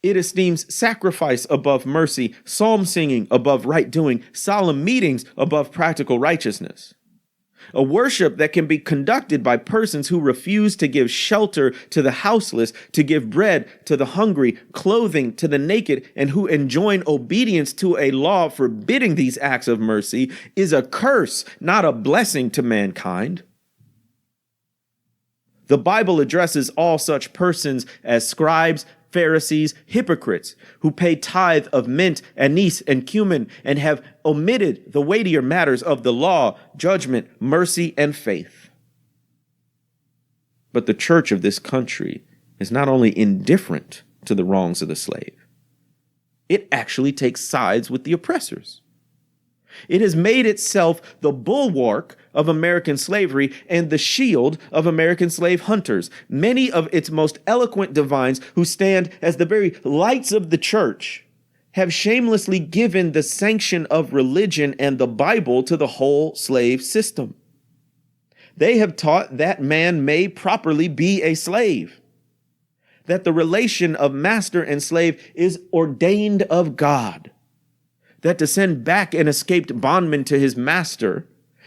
It esteems sacrifice above mercy, psalm singing above right doing, solemn meetings above practical righteousness. A worship that can be conducted by persons who refuse to give shelter to the houseless, to give bread to the hungry, clothing to the naked, and who enjoin obedience to a law forbidding these acts of mercy is a curse, not a blessing to mankind. The Bible addresses all such persons as scribes, Pharisees, hypocrites, who pay tithe of mint, anise, and cumin, and have omitted the weightier matters of the law, judgment, mercy, and faith. But the church of this country is not only indifferent to the wrongs of the slave, it actually takes sides with the oppressors. It has made itself the bulwark of American slavery and the shield of American slave hunters. Many of its most eloquent divines, who stand as the very lights of the church, have shamelessly given the sanction of religion and the Bible to the whole slave system. They have taught that man may properly be a slave, that the relation of master and slave is ordained of God, that to send back an escaped bondman to his master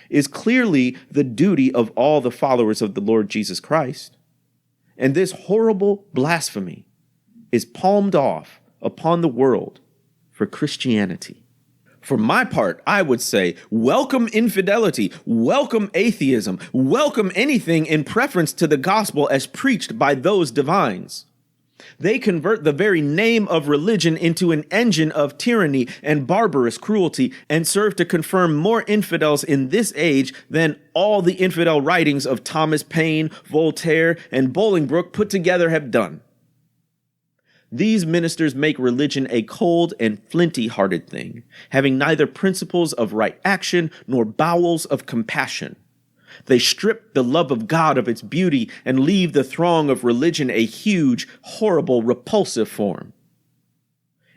is clearly the duty of all the followers of the Lord Jesus Christ. And this horrible blasphemy is palmed off upon the world for Christianity. For my part, I would say, welcome infidelity, welcome atheism, welcome anything in preference to the gospel as preached by those divines. They convert the very name of religion into an engine of tyranny and barbarous cruelty, and serve to confirm more infidels in this age than all the infidel writings of Thomas Paine, Voltaire, and Bolingbroke put together have done. These ministers make religion a cold and flinty-hearted thing, having neither principles of right action nor bowels of compassion. They strip the love of God of its beauty and leave the throng of religion a huge, horrible, repulsive form.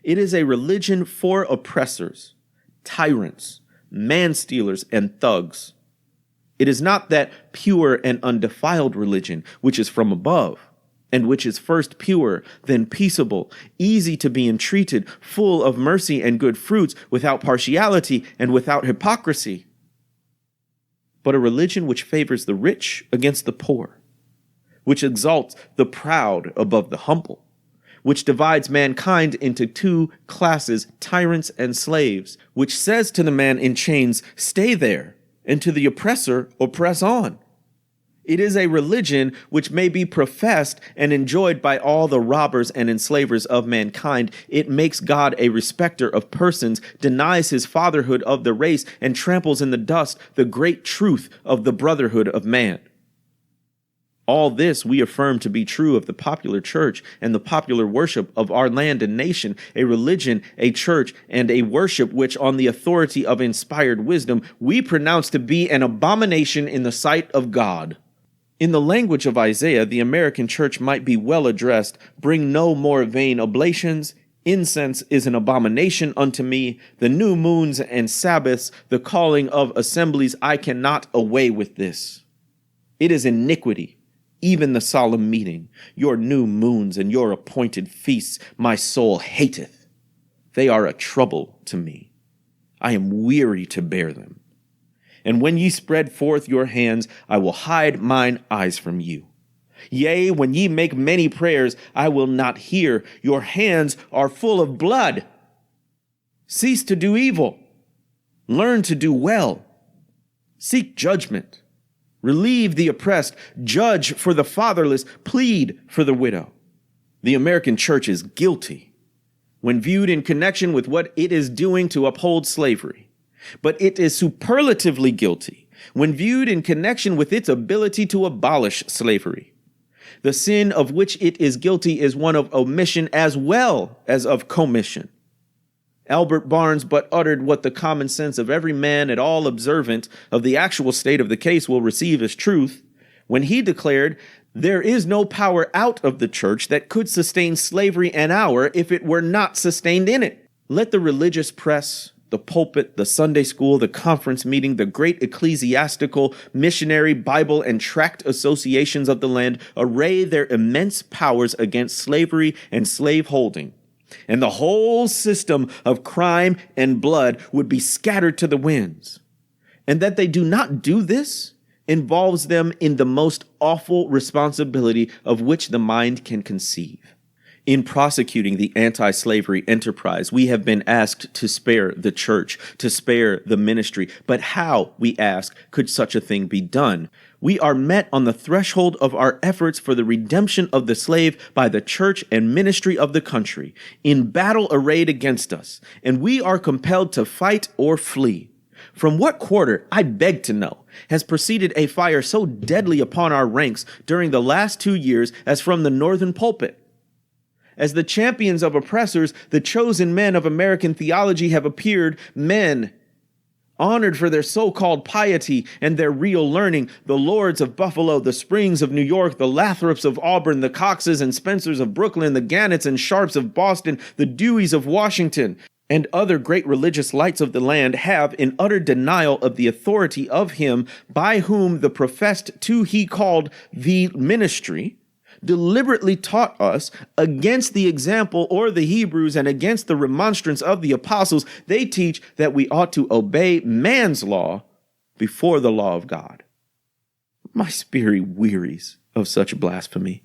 It is a religion for oppressors, tyrants, man-stealers, and thugs. It is not that pure and undefiled religion which is from above, and which is first pure, then peaceable, easy to be entreated, full of mercy and good fruits, without partiality and without hypocrisy, but a religion which favors the rich against the poor, which exalts the proud above the humble, which divides mankind into two classes, tyrants and slaves, which says to the man in chains, "Stay there," and to the oppressor, "Oppress on." It is a religion which may be professed and enjoyed by all the robbers and enslavers of mankind. It makes God a respecter of persons, denies his fatherhood of the race, and tramples in the dust the great truth of the brotherhood of man. All this we affirm to be true of the popular church and the popular worship of our land and nation, a religion, a church, and a worship which, on the authority of inspired wisdom, we pronounce to be an abomination in the sight of God. In the language of Isaiah, the American church might be well addressed, "Bring no more vain oblations. Incense is an abomination unto me. The new moons and Sabbaths, the calling of assemblies, I cannot away with this. It is iniquity, even the solemn meeting. Your new moons and your appointed feasts my soul hateth. They are a trouble to me. I am weary to bear them. And when ye spread forth your hands, I will hide mine eyes from you. Yea, when ye make many prayers, I will not hear. Your hands are full of blood. Cease to do evil. Learn to do well. Seek judgment. Relieve the oppressed. Judge for the fatherless. Plead for the widow." The American church is guilty when viewed in connection with what it is doing to uphold slavery. But it is superlatively guilty when viewed in connection with its ability to abolish slavery. The sin of which it is guilty is one of omission as well as of commission. Albert Barnes but uttered what the common sense of every man at all observant of the actual state of the case will receive as truth, when he declared, "There is no power out of the church that could sustain slavery an hour if it were not sustained in it." Let the religious press, the pulpit, the Sunday school, the conference meeting, the great ecclesiastical, missionary, Bible, and tract associations of the land array their immense powers against slavery and slaveholding, and the whole system of crime and blood would be scattered to the winds. And that they do not do this involves them in the most awful responsibility of which the mind can conceive. In prosecuting the anti-slavery enterprise, we have been asked to spare the church, to spare the ministry. But how, we ask, could such a thing be done? We are met on the threshold of our efforts for the redemption of the slave by the church and ministry of the country, in battle arrayed against us, and we are compelled to fight or flee. From what quarter, I beg to know, has proceeded a fire so deadly upon our ranks during the last 2 years as from the northern pulpit? As the champions of oppressors, the chosen men of American theology have appeared, men honored for their so-called piety and their real learning, the Lords of Buffalo, the Springs of New York, the Lathrops of Auburn, the Coxes and Spencers of Brooklyn, the Gannets and Sharps of Boston, the Deweys of Washington, and other great religious lights of the land have, in utter denial of the authority of him by whom the professed to he called the ministry, deliberately taught us against the example or the Hebrews and against the remonstrance of the apostles. They teach that we ought to obey man's law before the law of God. My spirit wearies of such blasphemy.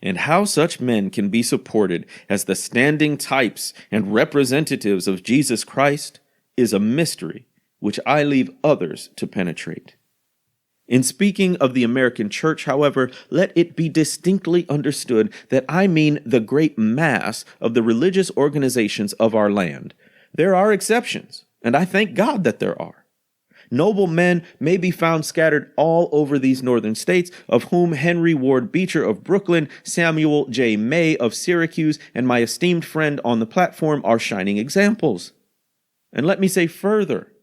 And how such men can be supported as the standing types and representatives of Jesus Christ is a mystery which I leave others to penetrate. In speaking of the American church, however, let it be distinctly understood that I mean the great mass of the religious organizations of our land. There are exceptions, and I thank God that there are. Noble men may be found scattered all over these northern states, of whom Henry Ward Beecher of Brooklyn, Samuel J. May of Syracuse, and my esteemed friend on the platform are shining examples. And let me say further,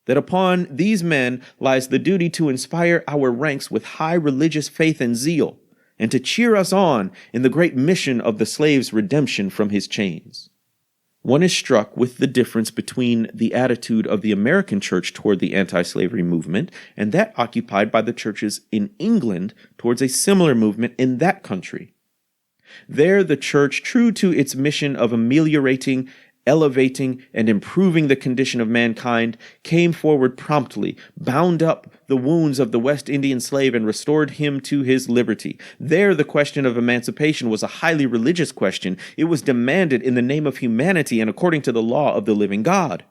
that upon these men lies the duty to inspire our ranks with high religious faith and zeal, and to cheer us on in the great mission of the slave's redemption from his chains. One is struck with the difference between the attitude of the American church toward the anti-slavery movement and that occupied by the churches in England towards a similar movement in that country. There, the church, true to its mission of ameliorating, elevating, and improving the condition of mankind, came forward promptly, bound up the wounds of the West Indian slave, and restored him to his liberty. There, the question of emancipation was a highly religious question. It was demanded in the name of humanity and according to the law of the living God.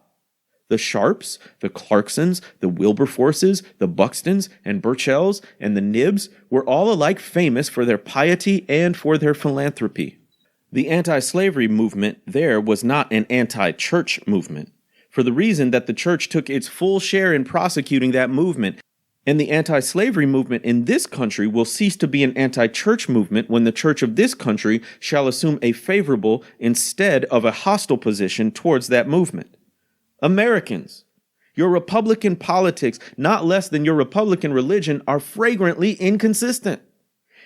The Sharps, the Clarksons, the Wilberforces, the Buxtons, and Burchells, and the Nibbs were all alike famous for their piety and for their philanthropy. The anti-slavery movement there was not an anti-church movement, for the reason that the church took its full share in prosecuting that movement, and the anti-slavery movement in this country will cease to be an anti-church movement when the church of this country shall assume a favorable instead of a hostile position towards that movement. Americans, your Republican politics, not less than your Republican religion, are flagrantly inconsistent.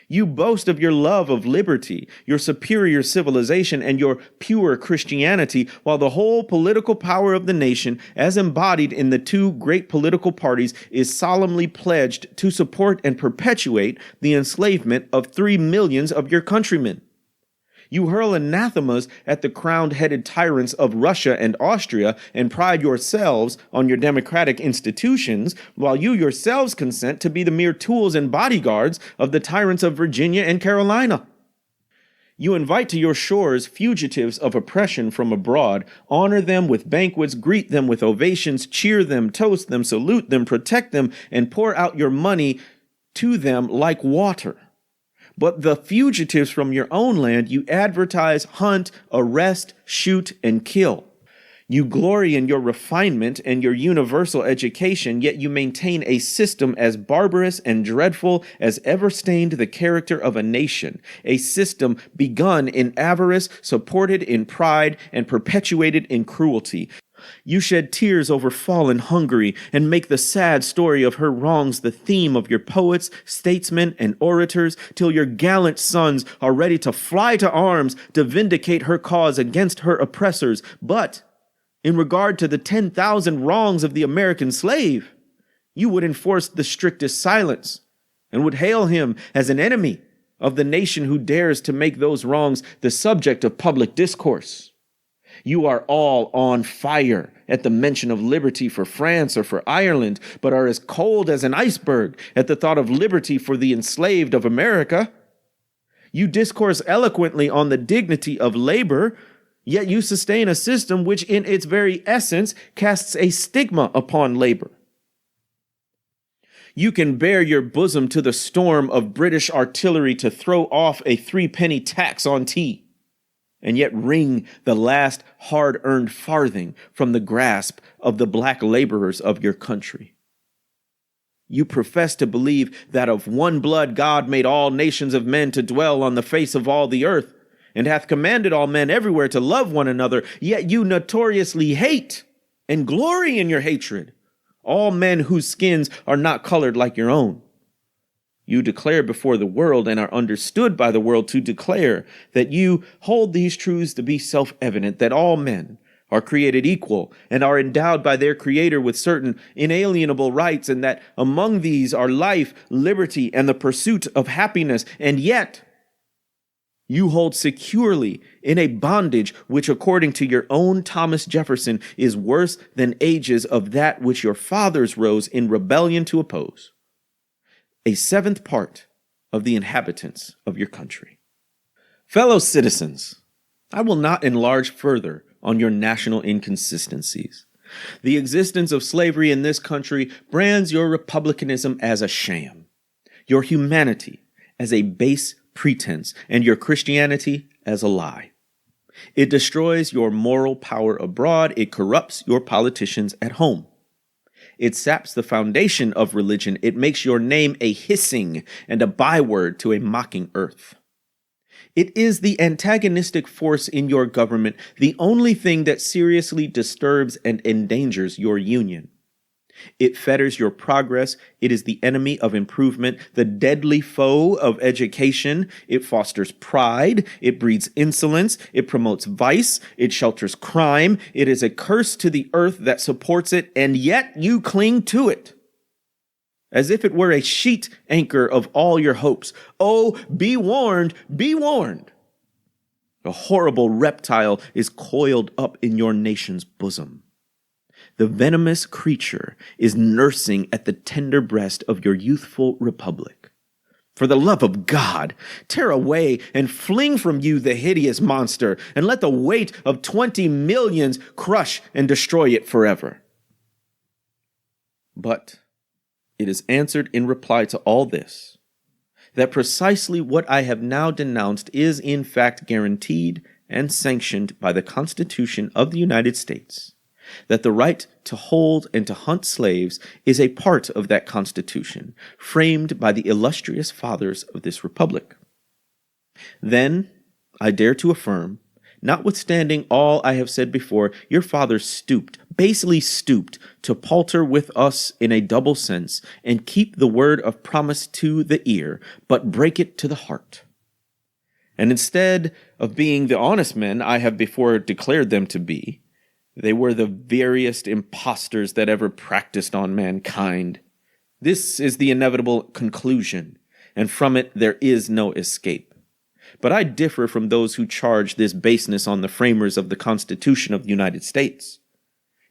You boast of your love of liberty, your superior civilization, and your pure Christianity, while the whole political power of the nation, as embodied in the two great political parties, is solemnly pledged to support and perpetuate the enslavement of 3 millions of your countrymen. You hurl anathemas at the crowned-headed tyrants of Russia and Austria and pride yourselves on your democratic institutions, while you yourselves consent to be the mere tools and bodyguards of the tyrants of Virginia and Carolina. You invite to your shores fugitives of oppression from abroad, honor them with banquets, greet them with ovations, cheer them, toast them, salute them, protect them, and pour out your money to them like water. But the fugitives from your own land you advertise, hunt, arrest, shoot, and kill. You glory in your refinement and your universal education, yet you maintain a system as barbarous and dreadful as ever stained the character of a nation, a system begun in avarice, supported in pride, and perpetuated in cruelty. You shed tears over fallen Hungary and make the sad story of her wrongs the theme of your poets, statesmen, and orators, till your gallant sons are ready to fly to arms to vindicate her cause against her oppressors. But in regard to the 10,000 wrongs of the American slave, you would enforce the strictest silence and would hail him as an enemy of the nation who dares to make those wrongs the subject of public discourse. You are all on fire at the mention of liberty for France or for Ireland, but are as cold as an iceberg at the thought of liberty for the enslaved of America. You discourse eloquently on the dignity of labor, yet you sustain a system which in its very essence casts a stigma upon labor. You can bare your bosom to the storm of British artillery to throw off a 3-penny tax on tea, and yet wring the last hard-earned farthing from the grasp of the black laborers of your country. You profess to believe that of one blood God made all nations of men to dwell on the face of all the earth, and hath commanded all men everywhere to love one another, yet you notoriously hate and glory in your hatred all men whose skins are not colored like your own. You declare before the world and are understood by the world to declare that you hold these truths to be self-evident, that all men are created equal and are endowed by their Creator with certain inalienable rights, and that among these are life, liberty, and the pursuit of happiness, and yet you hold securely in a bondage which, according to your own Thomas Jefferson, is worse than ages of that which your fathers rose in rebellion to oppose. A 7th part of the inhabitants of your country. Fellow citizens, I will not enlarge further on your national inconsistencies. The existence of slavery in this country brands your republicanism as a sham, your humanity as a base pretense, and your Christianity as a lie. It destroys your moral power abroad. It corrupts your politicians at home. It saps the foundation of religion. It makes your name a hissing and a byword to a mocking earth. It is the antagonistic force in your government, the only thing that seriously disturbs and endangers your union. It fetters your progress. It is the enemy of improvement, the deadly foe of education. It fosters pride. It breeds insolence. It promotes vice. It shelters crime. It is a curse to the earth that supports it, and yet you cling to it as if it were a sheet anchor of all your hopes. Oh, be warned, be warned. A horrible reptile is coiled up in your nation's bosom. The venomous creature is nursing at the tender breast of your youthful republic. For the love of God, tear away and fling from you the hideous monster, and let the weight of 20 millions crush and destroy it forever. But it is answered in reply to all this, that precisely what I have now denounced is in fact guaranteed and sanctioned by the Constitution of the United States, that the right to hold and to hunt slaves is a part of that Constitution, framed by the illustrious fathers of this republic. Then I dare to affirm, notwithstanding all I have said before, your fathers stooped, basely stooped, to palter with us in a double sense, and keep the word of promise to the ear, but break it to the heart. And instead of being the honest men I have before declared them to be, they were the veriest impostors that ever practiced on mankind. This is the inevitable conclusion, and from it there is no escape. But I differ from those who charge this baseness on the framers of the Constitution of the United States.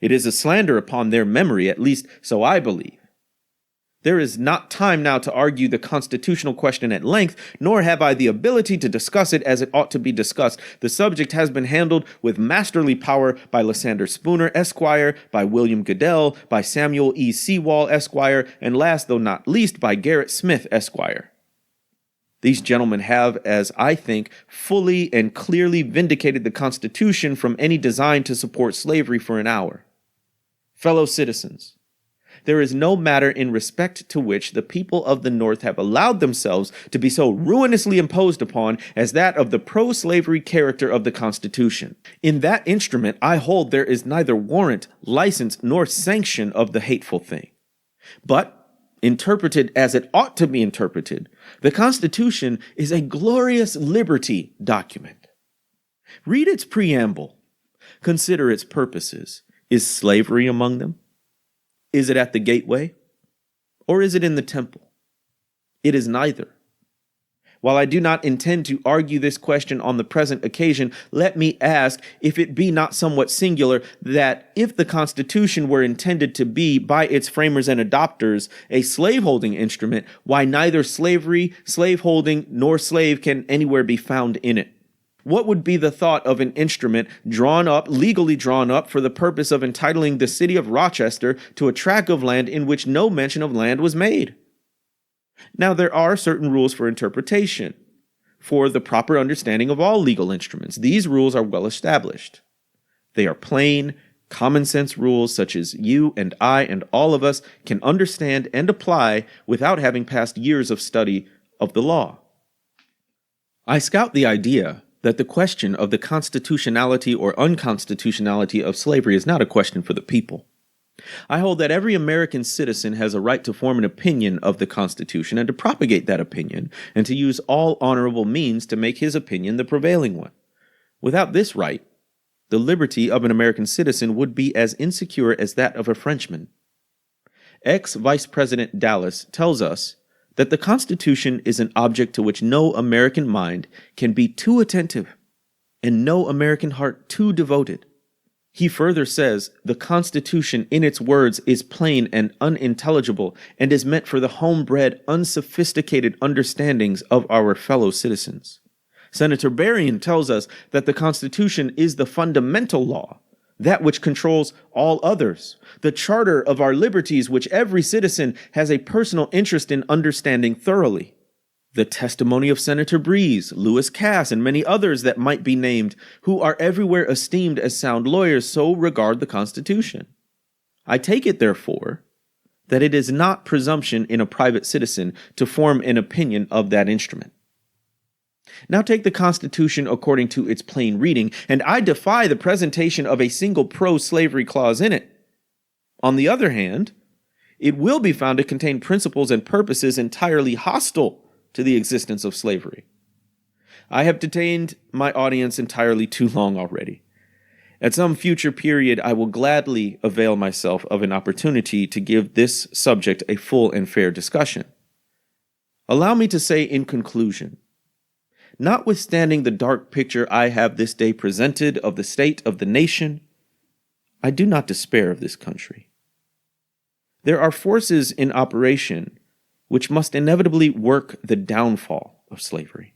It is a slander upon their memory, at least so I believe. There is not time now to argue the constitutional question at length, nor have I the ability to discuss it as it ought to be discussed. The subject has been handled with masterly power by Lysander Spooner, Esquire, by William Goodell, by Samuel E. Sewall, Esquire, and last though not least by Garrett Smith, Esquire. These gentlemen have, as I think, fully and clearly vindicated the Constitution from any design to support slavery for an hour. Fellow citizens, there is no matter in respect to which the people of the North have allowed themselves to be so ruinously imposed upon as that of the pro-slavery character of the Constitution. In that instrument, I hold there is neither warrant, license, nor sanction of the hateful thing. But, interpreted as it ought to be interpreted, the Constitution is a glorious liberty document. Read its preamble. Consider its purposes. Is slavery among them? Is it at the gateway? Or is it in the temple? It is neither. While I do not intend to argue this question on the present occasion, let me ask if it be not somewhat singular that if the Constitution were intended to be, by its framers and adopters, a slaveholding instrument, why neither slavery, slaveholding, nor slave can anywhere be found in it. What would be the thought of an instrument legally drawn up for the purpose of entitling the city of Rochester to a tract of land in which no mention of land was made? Now, there are certain rules for interpretation for the proper understanding of all legal instruments. These rules are well established. They are plain, common sense rules such as you and I and all of us can understand and apply without having passed years of study of the law. I scout the idea that the question of the constitutionality or unconstitutionality of slavery is not a question for the people. I hold that every American citizen has a right to form an opinion of the Constitution and to propagate that opinion, and to use all honorable means to make his opinion the prevailing one. Without this right, the liberty of an American citizen would be as insecure as that of a Frenchman. Ex-Vice President Dallas tells us that the Constitution is an object to which no American mind can be too attentive and no American heart too devoted. He further says the Constitution in its words is plain and unintelligible and is meant for the homebred, unsophisticated understandings of our fellow citizens. Senator Berrien tells us that the Constitution is the fundamental law, that which controls all others, the charter of our liberties which every citizen has a personal interest in understanding thoroughly. The testimony of Senator Breeze, Lewis Cass, and many others that might be named, who are everywhere esteemed as sound lawyers, so regard the Constitution. I take it, therefore, that it is not presumption in a private citizen to form an opinion of that instrument. Now take the Constitution according to its plain reading, and I defy the presentation of a single pro-slavery clause in it. On the other hand, it will be found to contain principles and purposes entirely hostile to the existence of slavery. I have detained my audience entirely too long already. At some future period, I will gladly avail myself of an opportunity to give this subject a full and fair discussion. Allow me to say in conclusion, notwithstanding the dark picture I have this day presented of the state of the nation, I do not despair of this country. There are forces in operation which must inevitably work the downfall of slavery.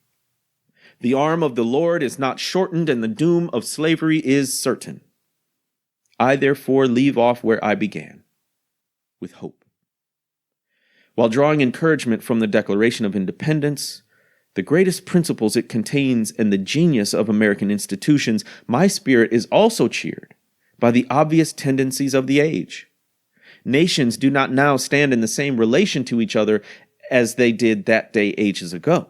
The arm of the Lord is not shortened, and the doom of slavery is certain. I therefore leave off where I began, with hope. While drawing encouragement from the Declaration of Independence, the greatest principles it contains, and the genius of American institutions, my spirit is also cheered by the obvious tendencies of the age. Nations do not now stand in the same relation to each other as they did that day ages ago.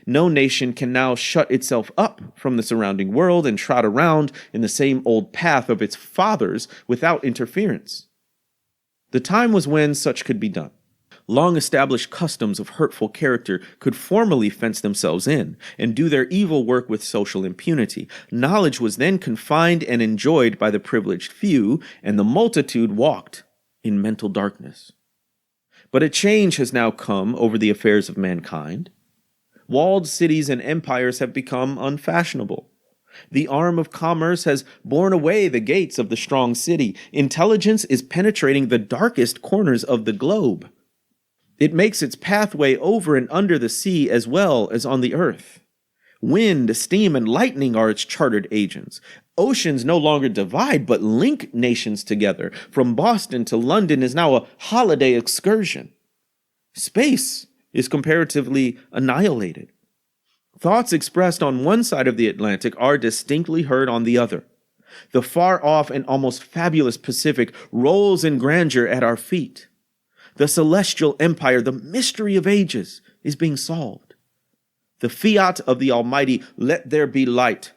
No nation can now shut itself up from the surrounding world and trot around in the same old path of its fathers without interference. The time was when such could be done. Long-established customs of hurtful character could formally fence themselves in and do their evil work with social impunity. Knowledge was then confined and enjoyed by the privileged few, and the multitude walked in mental darkness. But a change has now come over the affairs of mankind. Walled cities and empires have become unfashionable. The arm of commerce has borne away the gates of the strong city. Intelligence is penetrating the darkest corners of the globe. It makes its pathway over and under the sea as well as on the earth. Wind, steam, and lightning are its chartered agents. Oceans no longer divide, but link nations together. From Boston to London is now a holiday excursion. Space is comparatively annihilated. Thoughts expressed on one side of the Atlantic are distinctly heard on the other. The far-off and almost fabulous Pacific rolls in grandeur at our feet. The celestial empire, the mystery of ages, is being solved. The fiat of the Almighty, "Let there be light,"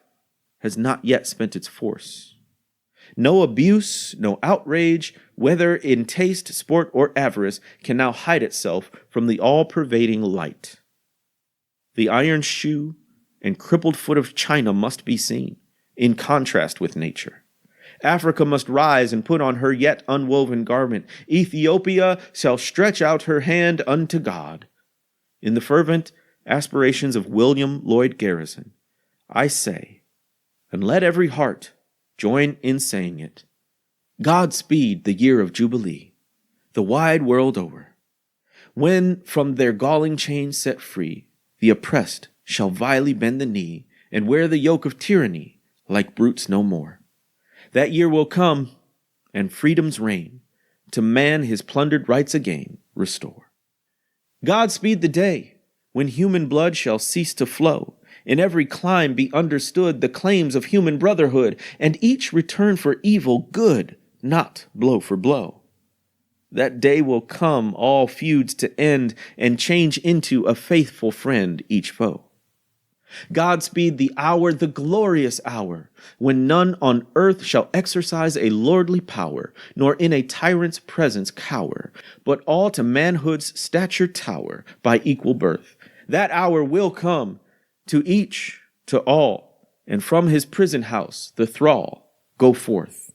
has not yet spent its force. No abuse, no outrage, whether in taste, sport, or avarice, can now hide itself from the all-pervading light. The iron shoe and crippled foot of China must be seen, in contrast with nature. Africa must rise and put on her yet unwoven garment. Ethiopia shall stretch out her hand unto God. In the fervent aspirations of William Lloyd Garrison, I say, and let every heart join in saying it, God speed the year of Jubilee, the wide world over, when from their galling chains set free, the oppressed shall vilely bend the knee and wear the yoke of tyranny like brutes no more. That year will come, and freedom's reign, to man his plundered rights again restore. God speed the day when human blood shall cease to flow, in every clime be understood the claims of human brotherhood, and each return for evil good, not blow for blow. That day will come, all feuds to end, and change into a faithful friend each foe. Godspeed the hour, the glorious hour, when none on earth shall exercise a lordly power, nor in a tyrant's presence cower, but all to manhood's stature tower by equal birth. That hour will come, to each, to all, and from his prison house the thrall go forth.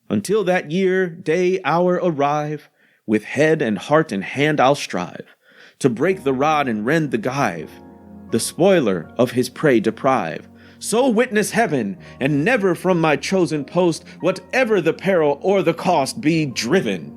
Until that year, day, hour arrive, with head and heart and hand I'll strive, to break the rod and rend the gyve, the spoiler of his prey deprive. So witness heaven, and never from my chosen post, whatever the peril or the cost, be driven.